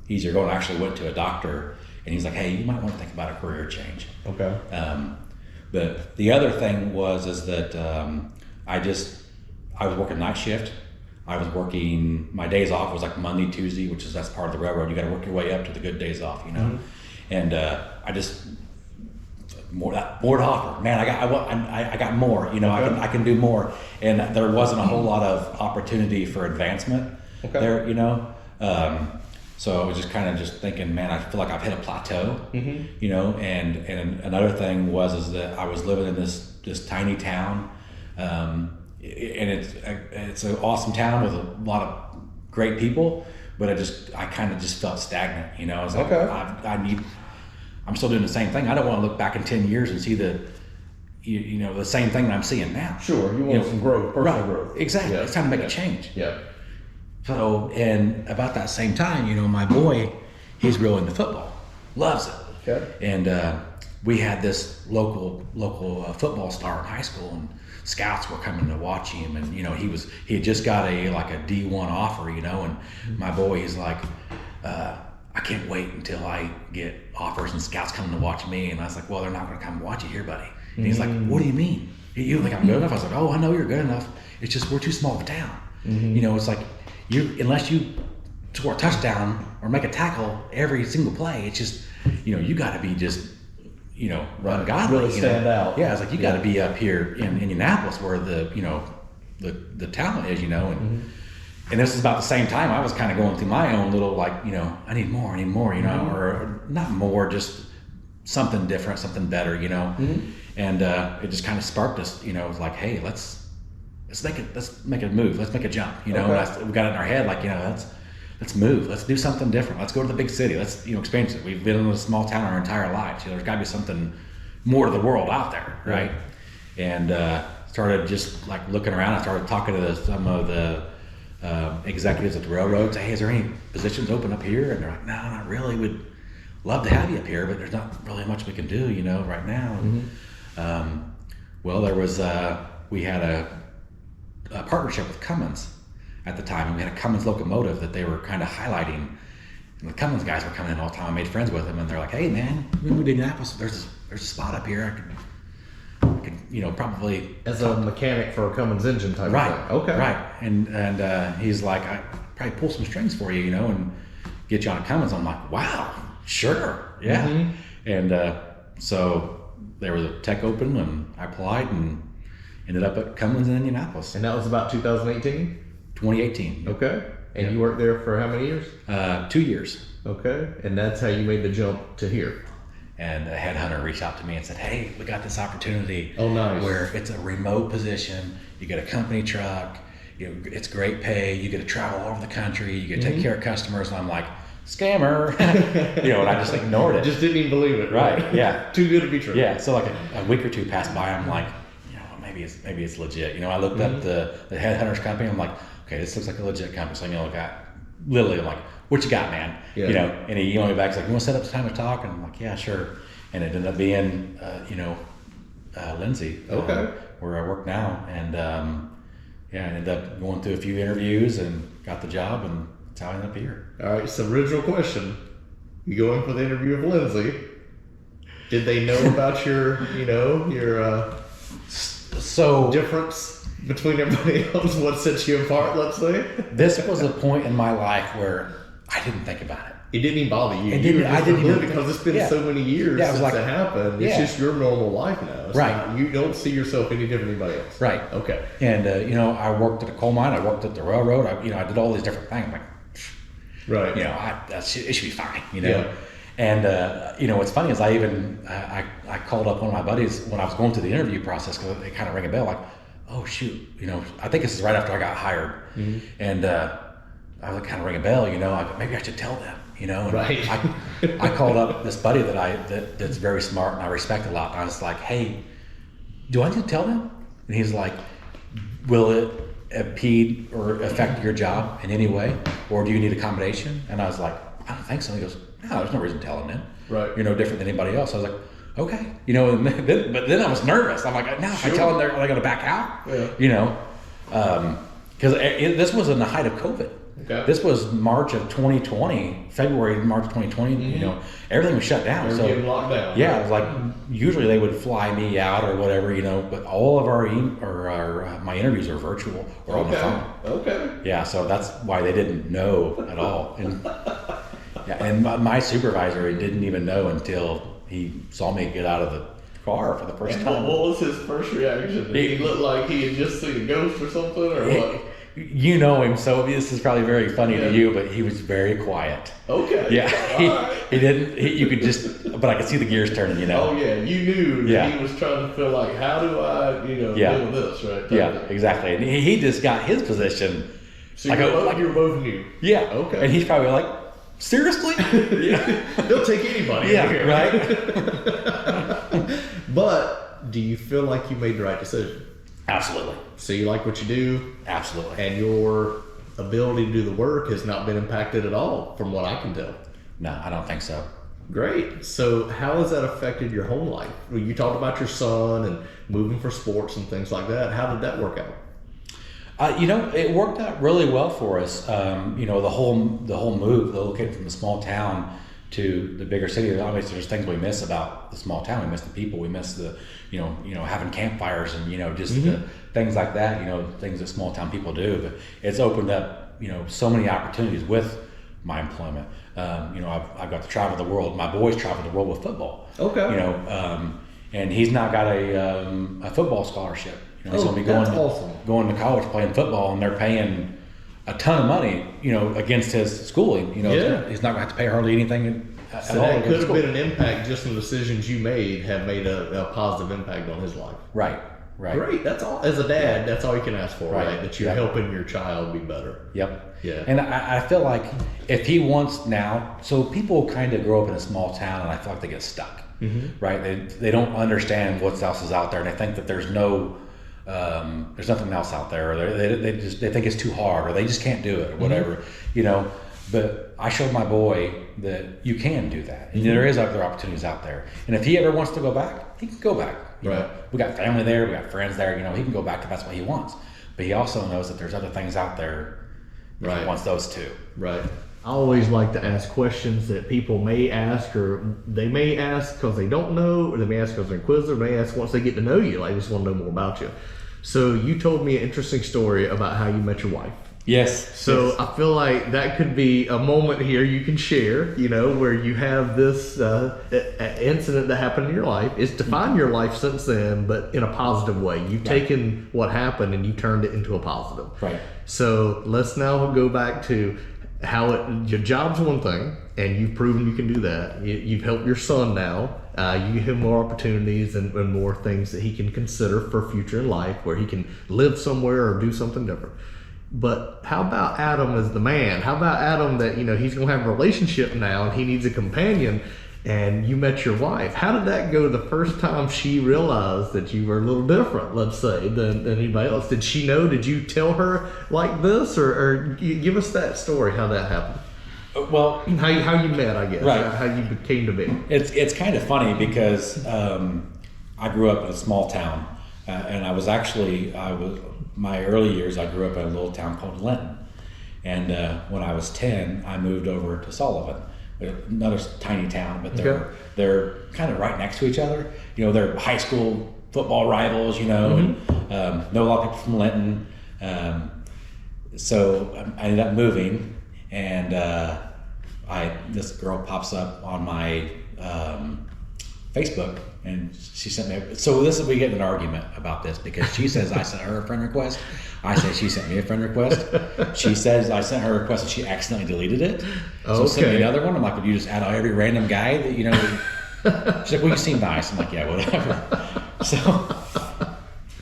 easier going. I actually went to a doctor, and he's like, hey, you might want to think about a career change. Okay. But the other thing is that I was working night shift. I was working, my days off was like Monday, Tuesday, that's part of the railroad. You got to work your way up to the good days off, And I just, more to offer. Man, I got more, I can do more. And there wasn't a whole lot of opportunity for advancement. Okay. there, so I was just kind of just thinking, man, I feel like I've hit a plateau, and another thing is that I was living in this tiny town, and it's an awesome town with a lot of great people, but I kind of just felt stagnant, I was like, Okay. I'm still doing the same thing. I don't want to look back in 10 years and see the same thing that I'm seeing now. Sure, you want some growth, personal growth. Exactly. Yeah. It's time to make a change. Yeah. So, and about that same time, my boy, he's real into football, loves it. Okay. And we had this local football star in high school, and scouts were coming to watch him, and he had just got a D1 offer, and my boy, he's like, I can't wait until I get offers and scouts coming to watch me. And I was like, well, they're not going to come watch you here, buddy. And he's like, what do you mean? You don't think I'm good enough? I was like, oh, I know you're good enough. It's just we're too small of a town. It's like unless you score a touchdown or make a tackle every single play, it's just you got to be just run godly. Really stand out. Yeah, it's like you got to be up here in Indianapolis where the talent is, and this is about the same time I was kind of going through my own little I need more, or not more, just something different, something better, and it just kind of sparked us, it was like, hey, let's make a move, let's make a jump, we got it in our head, let's move, let's do something different, let's go to the big city, let's experience it. We've been in a small town our entire lives, there's got to be something more to the world out there, right? And started just looking around. I started talking to some of the executives at the railroad, say, hey, is there any positions open up here? And they're like, no, not really. We'd love to have you up here, but there's not really much we can do, right now. Well, there was, we had a partnership with Cummins at the time, and we had a Cummins locomotive that they were kind of highlighting. And the Cummins guys were coming in all the time. I made friends with them, and they're like, hey, man, we moved to Indianapolis. There's a spot up here. I could probably as a mechanic for a Cummins engine type right, of thing. Okay. Right. And he's like, I probably pull some strings for you, and get you on a Cummins. I'm like, wow, sure, yeah. And so there was a tech open, and I applied and ended up at Cummins in Indianapolis. And that was about 2018? 2018. Okay. And you worked there for how many years? 2 years. Okay. And that's how you made the jump to here? And a headhunter reached out to me and said, hey, we got this opportunity. Oh, nice. Where it's a remote position. You get a company truck. It's great pay. You get to travel all over the country. You get to take care of customers. And I'm like, scammer. And I just ignored it. Just didn't even believe it. Right. Yeah. Too good to be true. Yeah. So a week or two passed by. I'm like, maybe it's legit. I looked up the headhunter's company. I'm like, okay, this looks like a legit company. So I'm like, what you got, man? Yeah. And he emailed me back. He's like, you want to set up some time to talk? And I'm like, yeah, sure. And it ended up being, Lindsay. Okay. Where I work now. And, I ended up going through a few interviews and got the job, and that's how I ended up here. All right. So original question, you go in for the interview with Lindsay. Did they know about your difference between everybody else? What sets you apart, let's say? This was a point in my life where I didn't think about it. It didn't even bother you. I didn't even because it's been so many years since it happened. It's just your normal life now. It's not, you don't see yourself any different than anybody else. Right. Okay. And I worked at a coal mine. I worked at the railroad. I did all these different things. I'm like, right. It should be fine. Yeah. And what's funny is I called up one of my buddies when I was going through the interview process, because it kind of rang a bell, like, oh shoot, I think this is right after I got hired, and I was kind of ring a bell, like, maybe I should tell them, And right. I called up this buddy that's very smart and I respect a lot. And I was like, hey, do I need to tell them? And he's like, will it impede or affect your job in any way, or do you need accommodation? And I was like, I don't think so. And he goes, no, there's no reason telling them. Right. You're no different than anybody else. I was like, okay. But then I was nervous. I'm like, now if I tell them, are they going to back out? Yeah. Because this was in the height of COVID. Okay. This was March of 2020, March 2020. Everything was shut down. They were getting locked down. Yeah, it was like usually they would fly me out or whatever, but all of my interviews are virtual or on the phone. Okay. Yeah, so that's why they didn't know at all. And my supervisor didn't even know until he saw me get out of the car for the first time. What was his first reaction? Did he look like he had just seen a ghost or something, or what? you know him, so this is probably very funny to you, but he was very quiet. Okay. Yeah, he didn't. You could just, but I could see the gears turning. You know. Oh yeah, you knew that he was trying to feel like, how do I, deal with this, right? Yeah, exactly. And he just got his position. So you're both new. Yeah. Okay. And he's probably like, seriously? Yeah. They'll take anybody. Yeah. Here. Right. But do you feel like you made the right decision? Absolutely. So you like what you do? Absolutely. And your ability to do the work has not been impacted at all, from what I can tell. No, I don't think so. Great. So how has that affected your home life? Well, you talked about your son and moving for sports and things like that. How did that work out? It worked out really well for us. The whole move, located from a small town to the bigger city. Obviously, there's things we miss about the small town. We miss the people. We miss the, having campfires and just the things like that. Things that small town people do. But it's opened up, so many opportunities with my employment. I've got to travel the world. My boys travel the world with football. Okay. And he's now got a football scholarship. He's going to be going to college playing football, and they're paying a ton of money, against his schooling. He's not going to have to pay hardly anything at all. That could have been an impact. Just the decisions you made have made a positive impact on his life. Right. Great. That's all. As a dad, that's all you can ask for, right? That you're helping your child be better. Yep. Yeah. And I feel like if he wants now, so people kind of grow up in a small town, and I feel like they get stuck, right? They don't understand what else is out there, and they think that there's nothing else out there, or they think it's too hard, or they just can't do it, or whatever, But I showed my boy that you can do that, and there is other opportunities out there. And if he ever wants to go back, he can go back. Right. We got family there, we got friends there. He can go back if that's what he wants. But he also knows that there's other things out there. He wants those too. Right. I always like to ask questions that people may ask, or they may ask because they don't know, or they may ask because they're inquisitive, or they may ask once they get to know you. Like, I just want to know more about you. So you told me an interesting story about how you met your wife. Yes. So I feel like that could be a moment here you can share, where you have this incident that happened in your life. It's defined your life since then, but in a positive way. You've taken what happened and you turned it into a positive. Right. So let's now go back to how your job's one thing, and you've proven you can do that. You've helped your son now. You give him more opportunities and more things that he can consider for future in life, where he can live somewhere or do something different. But how about Adam as the man? How about Adam that, he's going to have a relationship now and he needs a companion, and you met your wife? How did that go the first time she realized that you were a little different, let's say, than anybody else? Did she know? Did you tell her like this? Or give us that story, how that happened. Well, how you met, I guess. Right. How you came to be. It's kind of funny because I grew up in a small town, and my early years, I grew up in a little town called Linton. And when I was 10, I moved over to Sullivan, another tiny town, but they're kind of right next to each other. They're high school football rivals, and know a lot of people from Linton. So I ended up moving, and this girl pops up on my Facebook, and she sent me. So we get in an argument about this because she says I sent her a friend request. I say she sent me a friend request. She says I sent her a request and she accidentally deleted it. So sent me another one. I'm like, would you just add every random guy that She's like, well, you seem nice. I'm like, yeah, whatever. So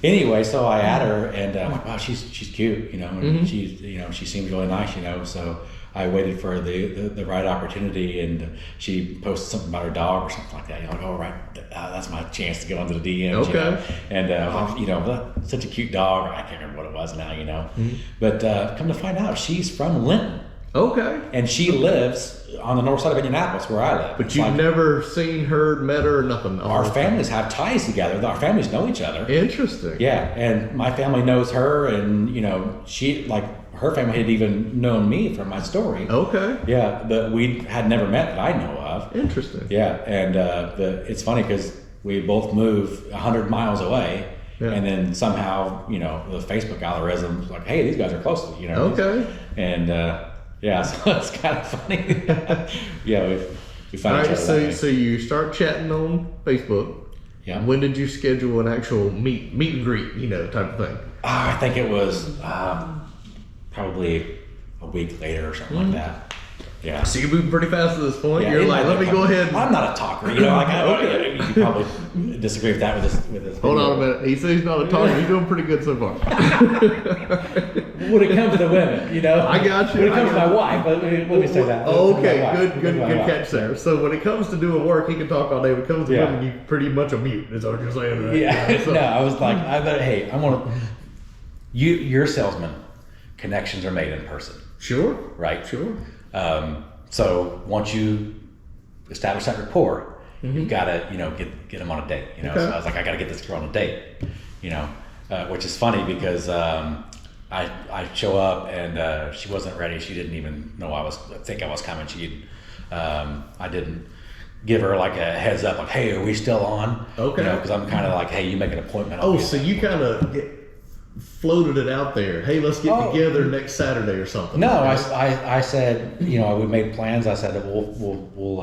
anyway, so I add her, and I'm like, wow, she's cute, and she seems really nice, So I waited for the right opportunity, and she posted something about her dog or something like that. You're like, oh, right, that's my chance to go into the DMs. Okay. And such a cute dog. I can't remember what it was now. But come to find out, she's from Linton. Okay. And she lives on the north side of Indianapolis, where I live. But you've never seen her, met her, or nothing? Our families have ties together. Our families know each other. Interesting. Yeah, and my family knows her, and she her family had even known me from my story. Okay. Yeah, but we had never met that I know of. Interesting. Yeah, and it's funny because we both moved 100 miles away, and then somehow the Facebook algorithm's like, hey, these guys are close. Okay. And so it's kind of funny. Yeah, we find each other. So you start chatting on Facebook. Yeah. When did you schedule an actual meet and greet, type of thing? I think it was probably a week later or something like that. Yeah. So you're moving pretty fast at this point. Yeah, You're like, let me go ahead. I'm not a talker, you know. Like, okay. You could probably disagree with that with this. Hold on a minute. He says he's not a talker. You're doing pretty good so far. When it comes to the women, you know. I got you. When it comes to my wife, let me say that. Okay, good catch there. So when it comes to doing work, he can talk all day. When it comes to women, you pretty much a mute. Is what you're saying, right? Yeah. So. No, I was like, hey, I want to. You're a salesman. Connections are made in person. Sure. Right. Sure. So once you establish that rapport, you gotta, get them on a date. So I was like, I gotta get this girl on a date. Which is funny because I show up and she wasn't ready. She didn't even know I was coming. I didn't give her like a heads up, like, hey, are we still on? Okay. Because I'm kind of like, hey, you make an appointment. Oh, so you kind of floated it out there. Hey, let's get together next Saturday or something. No, I said, we made plans. I said that we'll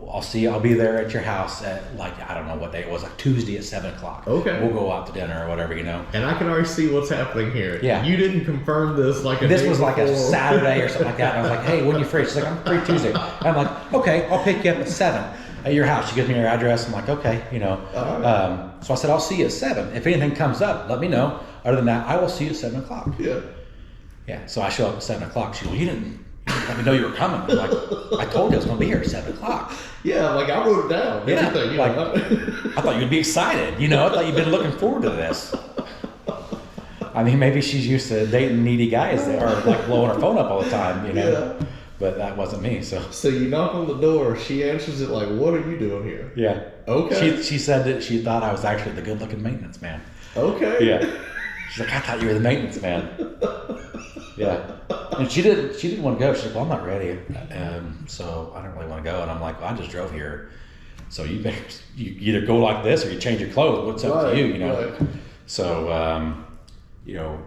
I'll see you. I'll be there at your house at I don't know what day it was, like Tuesday at 7:00. Okay. We'll go out to dinner or whatever, And I can already see what's happening here. Yeah. You didn't confirm this like a This day was like before. a Saturday or something like that. And I was like, hey, when are you free? She's like, I'm free Tuesday. I'm like, okay, I'll pick you up at 7 at your house. She gives me her address. I'm like, okay, So I said, I'll see you at 7. If anything comes up, let me know. Other than that, I will see you at 7:00. Yeah. Yeah. So I show up at 7:00. She goes, you didn't let me know you were coming. I'm like, I told you I was going to be here at 7:00. Yeah, like I wrote it down. Yeah, Everything, I thought you'd be excited. I thought you'd been looking forward to this. I mean, maybe she's used to dating needy guys that are like blowing her phone up all the time, Yeah. But that wasn't me. So you knock on the door. She answers it like, "What are you doing here?" yeah. Okay. She said that she thought I was actually the good-looking maintenance man. Okay. Yeah. She's like, I thought you were the maintenance man. Yeah. And she didn't want to go. She's like, well, I'm not ready. So I don't really want to go. And I'm like, well, I just drove here. So you either go like this or you change your clothes. What's up to you, Right. So,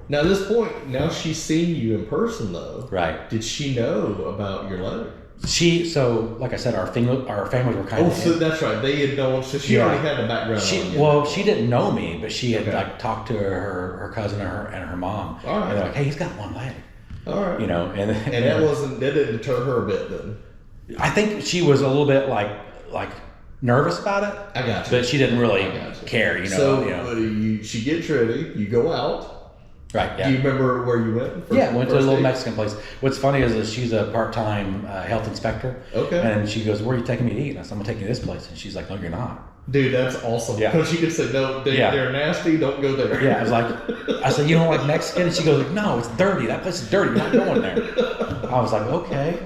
Now at this point, now she's seen you in person though. Right. Did she know about your letter? So like I said, our families were kind of. Oh, so that's right. They had known. So she already had the background. She didn't know me, but she had talked to her cousin and her mom. All right. And they're like, hey, he's got one leg. All right. And that didn't deter her a bit then. I think she was a little bit like nervous about it. I got you. But she didn't really care. So she gets ready. You go out. Right. Yeah. Do you remember where you went? Went to a little Mexican place. What's funny is she's a part-time health inspector. Okay. And she goes, "Where are you taking me to eat?" And I said, "I'm gonna take you to this place." And she's like, "No, you're not." Dude, that's awesome. Yeah. Because she could say, "No, they're nasty. Don't go there." Yeah. I said, "You don't like Mexican?" And she goes, "No, it's dirty. That place is dirty. You're not going there." I was like, "Okay.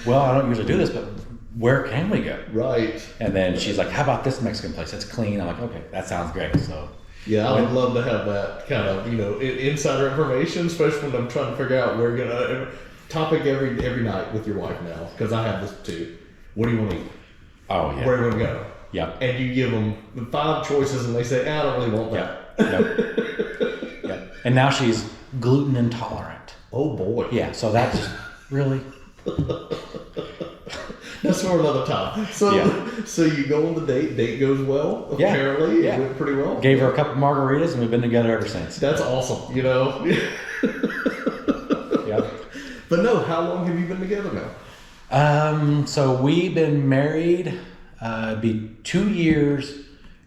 Well, I don't usually do this, but where can we go?" Right. And then she's like, "How about this Mexican place? It's clean." I'm like, "Okay, that sounds great." So. Yeah, I would love to have that kind of, insider information, especially when I'm trying to figure out where you're going to, topic every night with your wife now, because I have this too. What do you want to eat? Oh, yeah. Where do you want to go? Yeah. And you give them 5 choices and they say, I don't really want that. Yeah. And now she's gluten intolerant. Oh, boy. Yeah, so that's just really... That's for another time. So you go on the date. Date goes well. Yeah. Apparently, it went pretty well. Gave her a couple margaritas, and we've been together ever since. That's awesome. Yeah. But no, how long have you been together now? So we've been married. Be 2 years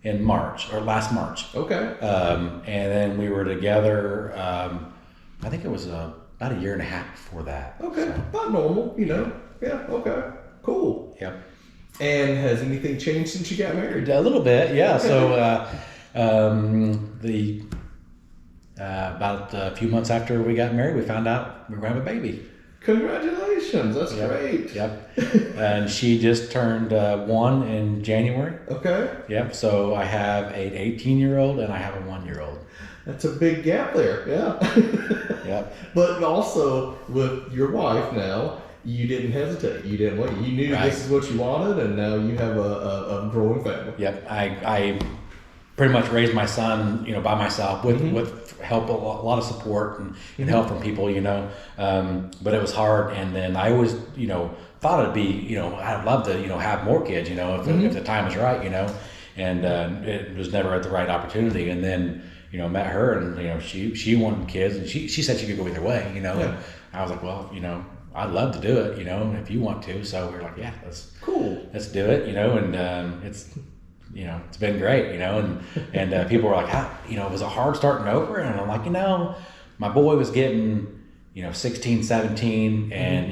in March or last March. Okay. And then we were together. I think it was about a year and a half before that. Okay. So. About normal. Yeah. Okay. Cool. Yep. And has anything changed since you got married? A little bit, yeah. So about a few months after we got married, we found out we were going to have a baby. Congratulations. That's great. Yep. And she just turned 1 in January. Okay. Yep. So I have an 18-year-old and I have a 1-year-old. That's a big gap there. Yeah. Yep. But also with your wife now, you didn't hesitate. You didn't wait. You knew this is what you wanted, and now you have a growing family. Yep. I pretty much raised my son, by myself with help, a lot of support and help from people, but it was hard. And then I always, thought it'd be, I'd love to, have more kids, if the time was right, and it was never at the right opportunity. And then, met her, and she wanted kids, and she said she could go either way, Yeah. And I was like, well, I'd love to do it, if you want to. So we were like, yeah, let's do it, and it's been great, and people were like, how, was it hard starting over? And I'm like, my boy was getting 16, 17, and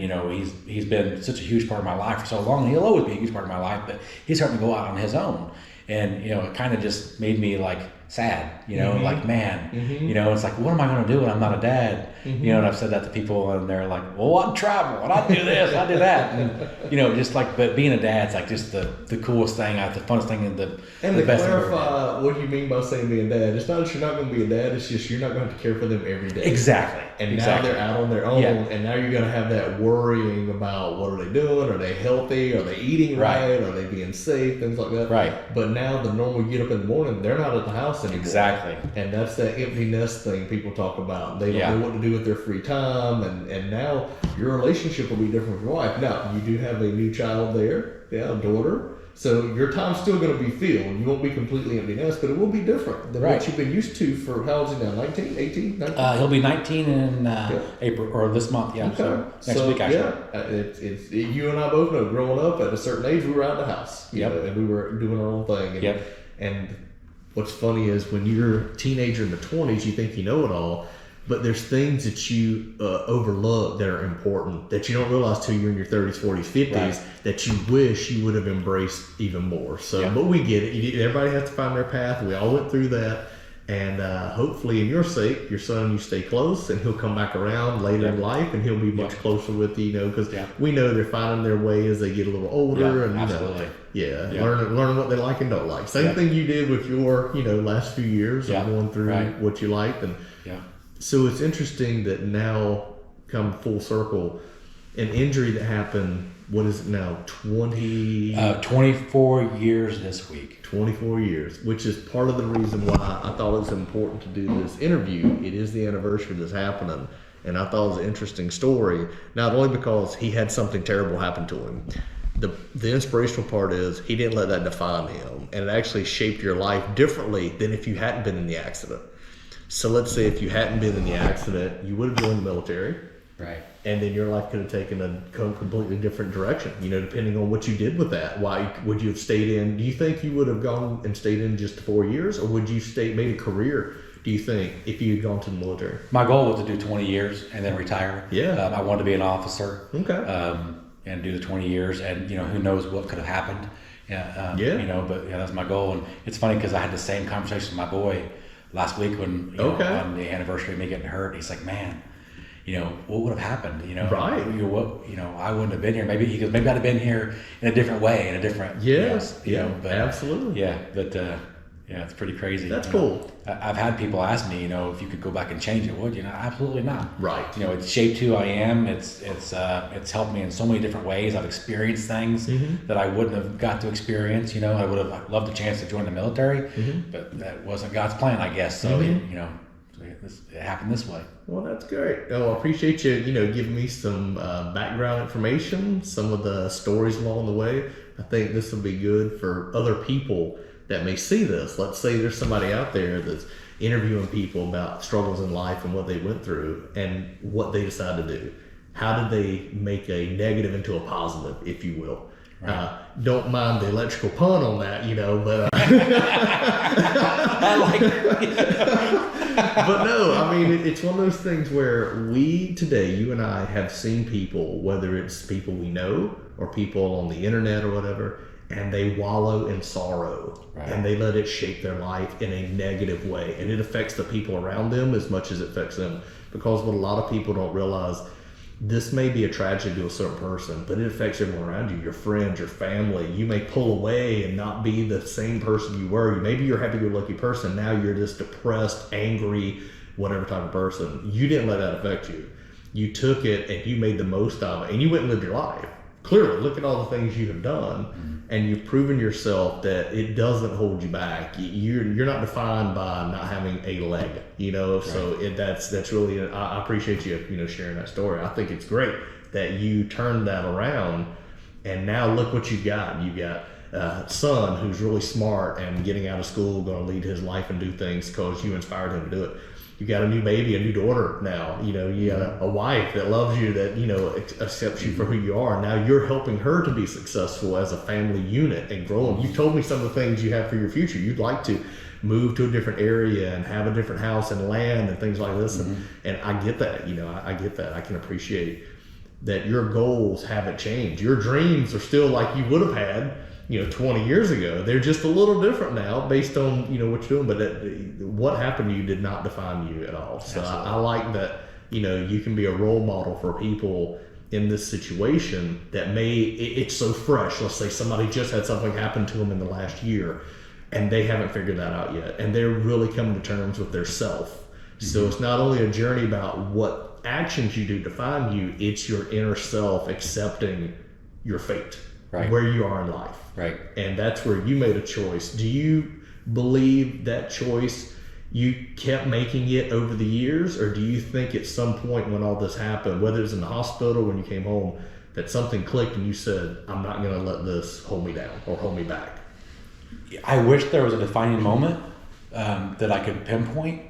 he's been such a huge part of my life for so long. He'll always be a huge part of my life, but he's starting to go out on his own, and it kind of just made me like sad, like, man, it's like, what am I going to do when I'm not a dad? And I've said that to people, and they're like, well, I'd travel, and I'd do this, I'd do that, and just like, but being a dad's like just the coolest thing, the funnest thing, and the best thing. And to clarify what you mean by saying being a dad, it's not that you're not going to be a dad, it's just you're not going to have to care for them every day. Exactly. And now they're out on their own, and now you're going to have that worrying about what are they doing, are they healthy, are they eating right, are they being safe, things like that. Right. But now the normal get up in the morning, they're not at the house anymore. Exactly. And that's that empty nest thing people talk about. They don't know what to do with their free time, and now your relationship will be different with your wife. Now, you do have a new child there, a daughter, so your time's still going to be filled. You won't be completely empty nest, but it will be different than what you've been used to for, how old is he now, 19, 18, 19? He'll be 19 in April, or this month, Okay. So next week, actually. It's you and I both know, growing up at a certain age, we were out of the house, and we were doing our own thing. And what's funny is when you're a teenager in the 20s, you think you know it all, but there's things that you overlook that are important that you don't realize till you're in your 30s, 40s, 50s that you wish you would have embraced even more. So, but we get it. Everybody has to find their path. We all went through that. And hopefully, in your sake, your son, you stay close, and he'll come back around later in life, and he'll be much closer with you, because we know they're finding their way as they get a little older, and absolutely, learning what they like and don't like. Same thing you did with your, last few years of going through what you liked, and so it's interesting that now, come full circle, an injury that happened. What is it now? 24 years this week. 24 years, which is part of the reason why I thought it was important to do this interview. It is the anniversary that's happening, and I thought it was an interesting story, not only because he had something terrible happen to him. The inspirational part is he didn't let that define him, and it actually shaped your life differently than if you hadn't been in the accident. So let's say if you hadn't been in the accident, you would have joined the military. Right. And then your life could have taken a completely different direction, depending on what you did with that. Why would you have stayed in? Do you think you would have gone and stayed in just 4 years, or would you made a career, do you think, if you had gone to the military? My goal was to do 20 years and then retire. Yeah. I wanted to be an officer. Okay. And do the 20 years, and, who knows what could have happened. But that's my goal. And it's funny because I had the same conversation with my boy last week when, on the anniversary of me getting hurt. He's like, man, what would have happened? Right. I wouldn't have been here. Maybe I'd have been here in a different way, in a different. Yes. But, absolutely. Yeah, but it's pretty crazy. That's cool. I've had people ask me, if you could go back and change it, would you? Absolutely not. Right. It's shaped who I am. It's helped me in so many different ways. I've experienced things that I wouldn't have got to experience. I would have loved the chance to join the military, but that wasn't God's plan, I guess. So it happened this way. Well, that's great. Oh, I appreciate you, giving me some background information, some of the stories along the way. I think this will be good for other people that may see this. Let's say there's somebody out there that's interviewing people about struggles in life and what they went through and what they decided to do. How did they make a negative into a positive, if you will? Right. Don't mind the electrical pun on that, but I like it. But no, I mean, it's one of those things where we today, you and I, have seen people, whether it's people we know or people on the internet or whatever, and they wallow in sorrow, and they let it shape their life in a negative way, and it affects the people around them as much as it affects them. Because what a lot of people don't realize, this may be a tragedy to a certain person, but it affects everyone around you, your friends, your family. You may pull away and not be the same person you were. Maybe you're a happy-go-lucky person. Now you're this depressed, angry, whatever type of person. You didn't let that affect you. You took it and you made the most of it, and you went and lived your life. Clearly, look at all the things you have done, and you've proven yourself that it doesn't hold you back. You're not defined by not having a leg, So that's really. I appreciate you, sharing that story. I think it's great that you turned that around, and now look what you've got. You got son who's really smart and getting out of school, going to lead his life and do things because you inspired him to do it. You got a new baby, a new daughter now. You know, you got a wife that loves you, that, you know, accepts you for who you are. Now you're helping her to be successful as a family unit and growing. You told me some of the things you have for your future. You'd like to move to a different area and have a different house and land and things like this. And I get that, you know, I get that. I can appreciate that your goals haven't changed. Your dreams are still like you would have had, you know, 20 years ago. They're just a little different now based on, you know, what you're doing. But what happened to you did not define you at all. So I like that, you know, you can be a role model for people in this situation that it's so fresh. Let's say somebody just had something happen to them in the last year and they haven't figured that out yet. And they're really coming to terms with their self. So it's not only a journey about what actions you do define you, it's your inner self accepting your fate. Right. Where you are in life. Right. And that's where you made a choice. Do you believe that choice, you kept making it over the years, or do you think at some point when all this happened, whether it was in the hospital, when you came home, that something clicked and you said, I'm not going to let this hold me down or hold me back? I wish there was a defining moment that I could pinpoint,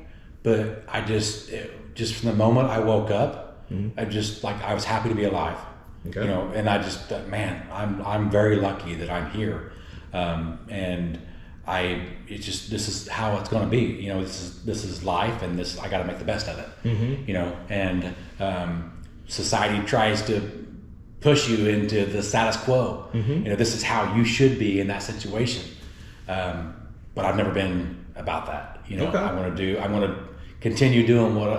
but I just from the moment I woke up, I was happy to be alive. Okay. You know, and I just, man, I'm very lucky that I'm here, and this is how it's going to be. You know, this is life, and I got to make the best of it. You know, and society tries to push you into the status quo. You know, this is how you should be in that situation, but I've never been about that. You know, okay. I'm going to continue doing what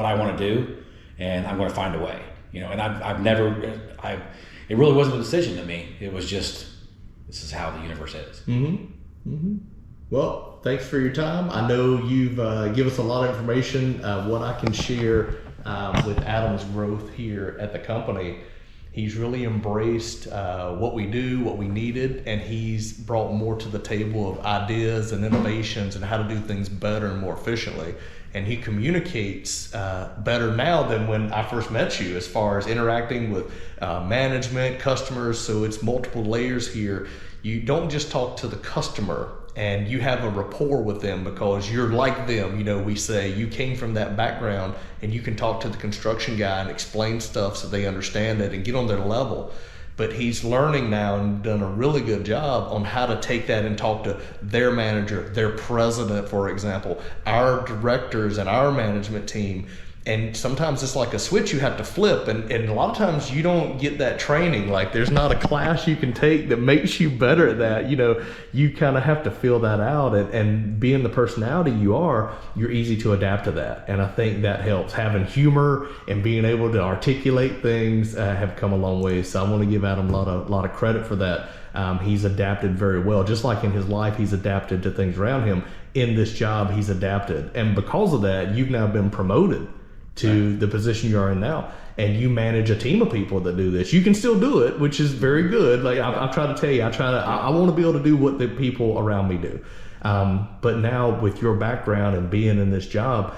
I want to do, and I'm going to find a way. You know, and it really wasn't a decision to me. It was just, this is how the universe is. Well, thanks for your time. I know you've given us a lot of information. What I can share with Adam's growth here at the company, he's really embraced what we do, what we needed, and he's brought more to the table of ideas and innovations and how to do things better and more efficiently. And he communicates better now than when I first met you, as far as interacting with management, customers. So it's multiple layers here. You don't just talk to the customer and you have a rapport with them because you're like them. You know, we say you came from that background and you can talk to the construction guy and explain stuff so they understand it and get on their level. But he's learning now and done a really good job on how to take that and talk to their manager, their president, for example, our directors and our management team. And sometimes it's like a switch you have to flip, and a lot of times you don't get that training. Like, there's not a class you can take that makes you better at that. You know, you kind of have to feel that out, and being the personality you are, you're easy to adapt to that. And I think that helps. Having humor and being able to articulate things have come a long way. So I want to give Adam a lot of credit for that. He's adapted very well. Just like in his life, he's adapted to things around him. In this job, he's adapted. And because of that, you've now been promoted to the position you are in now, and you manage a team of people that do this. You can still do it, which is very good. Like I try to tell you, I want to be able to do what the people around me do. But now with your background and being in this job,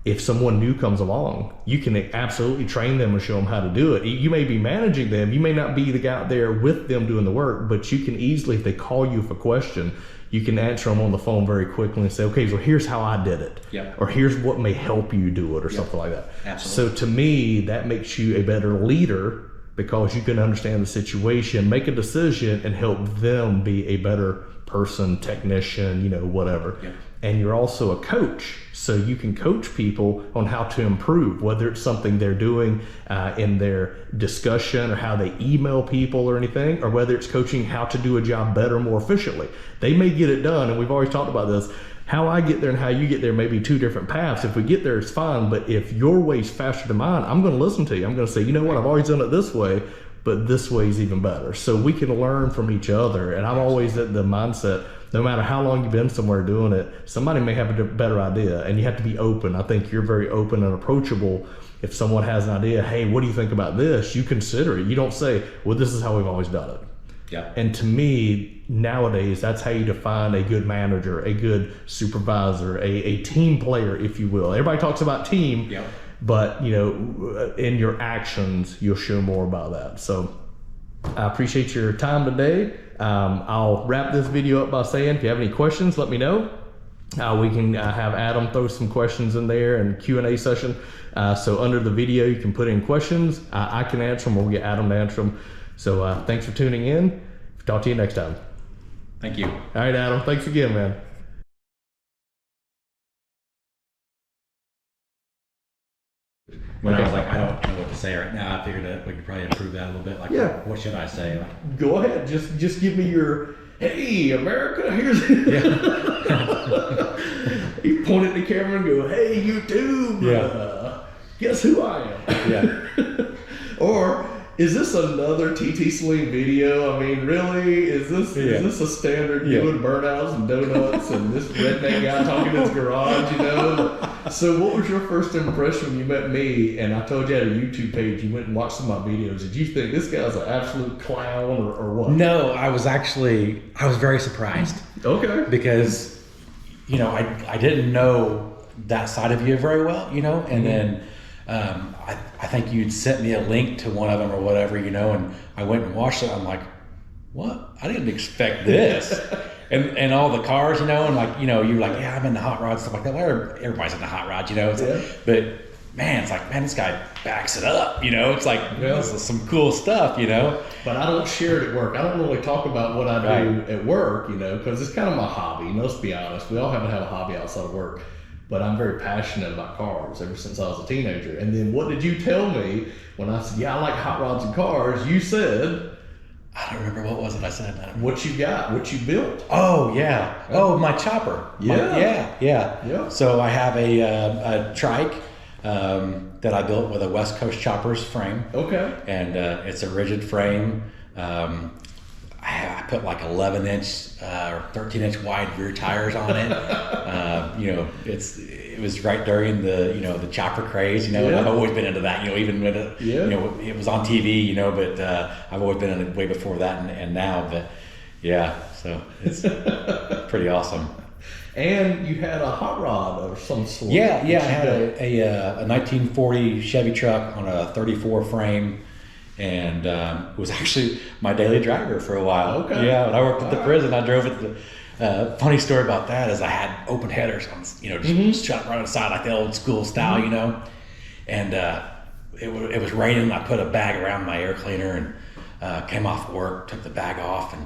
if someone new comes along, you can absolutely train them and show them how to do it. You may be managing them. You may not be the guy out there with them doing the work, but you can easily, if they call you for a question, you can answer them on the phone very quickly and say, okay, so here's how I did it. Yep. Or here's what may help you do it, or something like that. Absolutely. So to me, that makes you a better leader because you can understand the situation, make a decision, and help them be a better person, technician, you know, whatever. Yep. And you're also a coach, so you can coach people on how to improve, whether it's something they're doing in their discussion or how they email people or anything, or whether it's coaching how to do a job better, more efficiently. They may get it done, and we've always talked about this. How I get there and how you get there may be two different paths. If we get there, it's fine, but if your way's faster than mine, I'm going to listen to you. I'm going to say, you know what, I've always done it this way, but this way is even better. So we can learn from each other, and I'm always at the mindset, no matter how long you've been somewhere doing it, somebody may have a better idea, and you have to be open. I think you're very open and approachable. If someone has an idea, hey, what do you think about this? You consider it. You don't say, well, this is how we've always done it. Yeah. And to me, nowadays, that's how you define a good manager, a good supervisor, a team player, if you will. Everybody talks about team, but you know, in your actions, you'll show more about that. So I appreciate your time today. I'll wrap this video up by saying, if you have any questions, let me know. We can have Adam throw some questions in there and Q&A session. So under the video, you can put in questions. I can answer them, or we'll get Adam to answer them. So thanks for tuning in. Talk to you next time. Thank you. All right, Adam. Thanks again, man. When I was like, I don't know what to say right now, I figured that we could probably improve that a little bit. Like, yeah. What should I say? Like, go ahead. Just give me your, hey, America, here's You point at the camera and go, hey, YouTube, guess who I am? Yeah. Or, is this another TTSaleen video? I mean, really? Is this a standard doing burnouts and donuts and this redneck guy talking in his garage, you know? So what was your first impression when you met me and I told you I had a YouTube page, you went and watched some of my videos? Did you think this guy's an absolute clown or what? No, I was very surprised. Okay. Because, you know, I didn't know that side of you very well, you know, and then I think you'd sent me a link to one of them or whatever, you know, and I went and watched it. I'm like, what? I didn't expect this. and all the cars, you know, and like, you know, you're like, yeah, I'm into hot rods, stuff like that. Well, everybody's into hot rods, you know. But man, it's like, man, this guy backs it up, you know. It's like, this is some cool stuff, you know. But I don't share it at work. I don't really talk about what I do at work, you know, because it's kind of my hobby. You know, let's be honest. We all have to have a hobby outside of work. But I'm very passionate about cars ever since I was a teenager. And then what did you tell me when I said, yeah, I like hot rods and cars? You said, I don't remember what was it I said. What you got, what you built. Oh, yeah. Oh, my chopper. Yeah. So I have a trike that I built with a West Coast Choppers frame. Okay. And it's a rigid frame. I put like 11-inch or 13-inch wide rear tires on it. You know, it was right during the chopper craze, you know, and I've always been into that, you know, even when it, you know, it was on TV, you know, but I've always been in it way before that and now, but yeah, so it's pretty awesome. And you had a hot rod of some sort. Yeah, I had a 1940 Chevy truck on a 34 frame. And it was actually my daily driver for a while. Okay. Yeah, when I worked at the prison, I drove it. Funny story about that is I had open headers on, you know, just shut right on the side like the old school style, you know. And it was raining. I put a bag around my air cleaner and came off work, took the bag off, and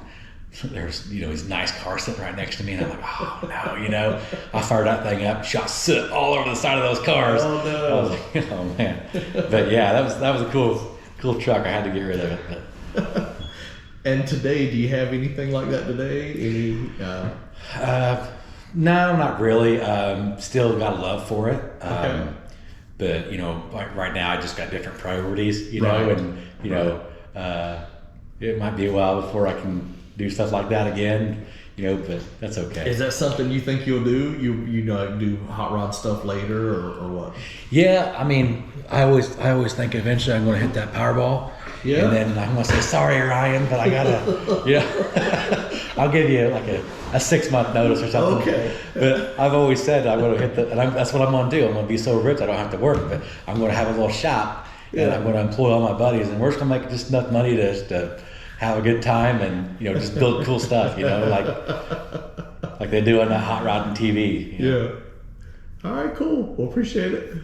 there's, you know, his nice car sitting right next to me, and I'm like, oh no, you know. I fired that thing up, shot soot all over the side of those cars. Oh no. I was like, oh man. But yeah, that was a cool truck. I had to get rid of it. But. And today, do you have anything like that today? No, not really. Still got a love for it. Okay. But you know, right now I just got different priorities. You know, and you know, it might be a while before I can do stuff like that again. You know, but that's okay. Is that something you think you'll do? You know, do hot rod stuff later or what? Yeah, I mean, I always think eventually I'm going to hit that Powerball. Yeah. And then I'm going to say, sorry, Ryan, but I gotta, you know, I'll give you like a 6-month notice or something. Okay. But I've always said I'm going to hit that's what I'm going to do. I'm going to be so rich I don't have to work, but I'm going to have a little shop and I'm going to employ all my buddies, and we're just going to make just enough money to have a good time and, you know, just build cool stuff, you know, like they do on that hot rod and TV. You know? Yeah. All right, cool. Well, appreciate it.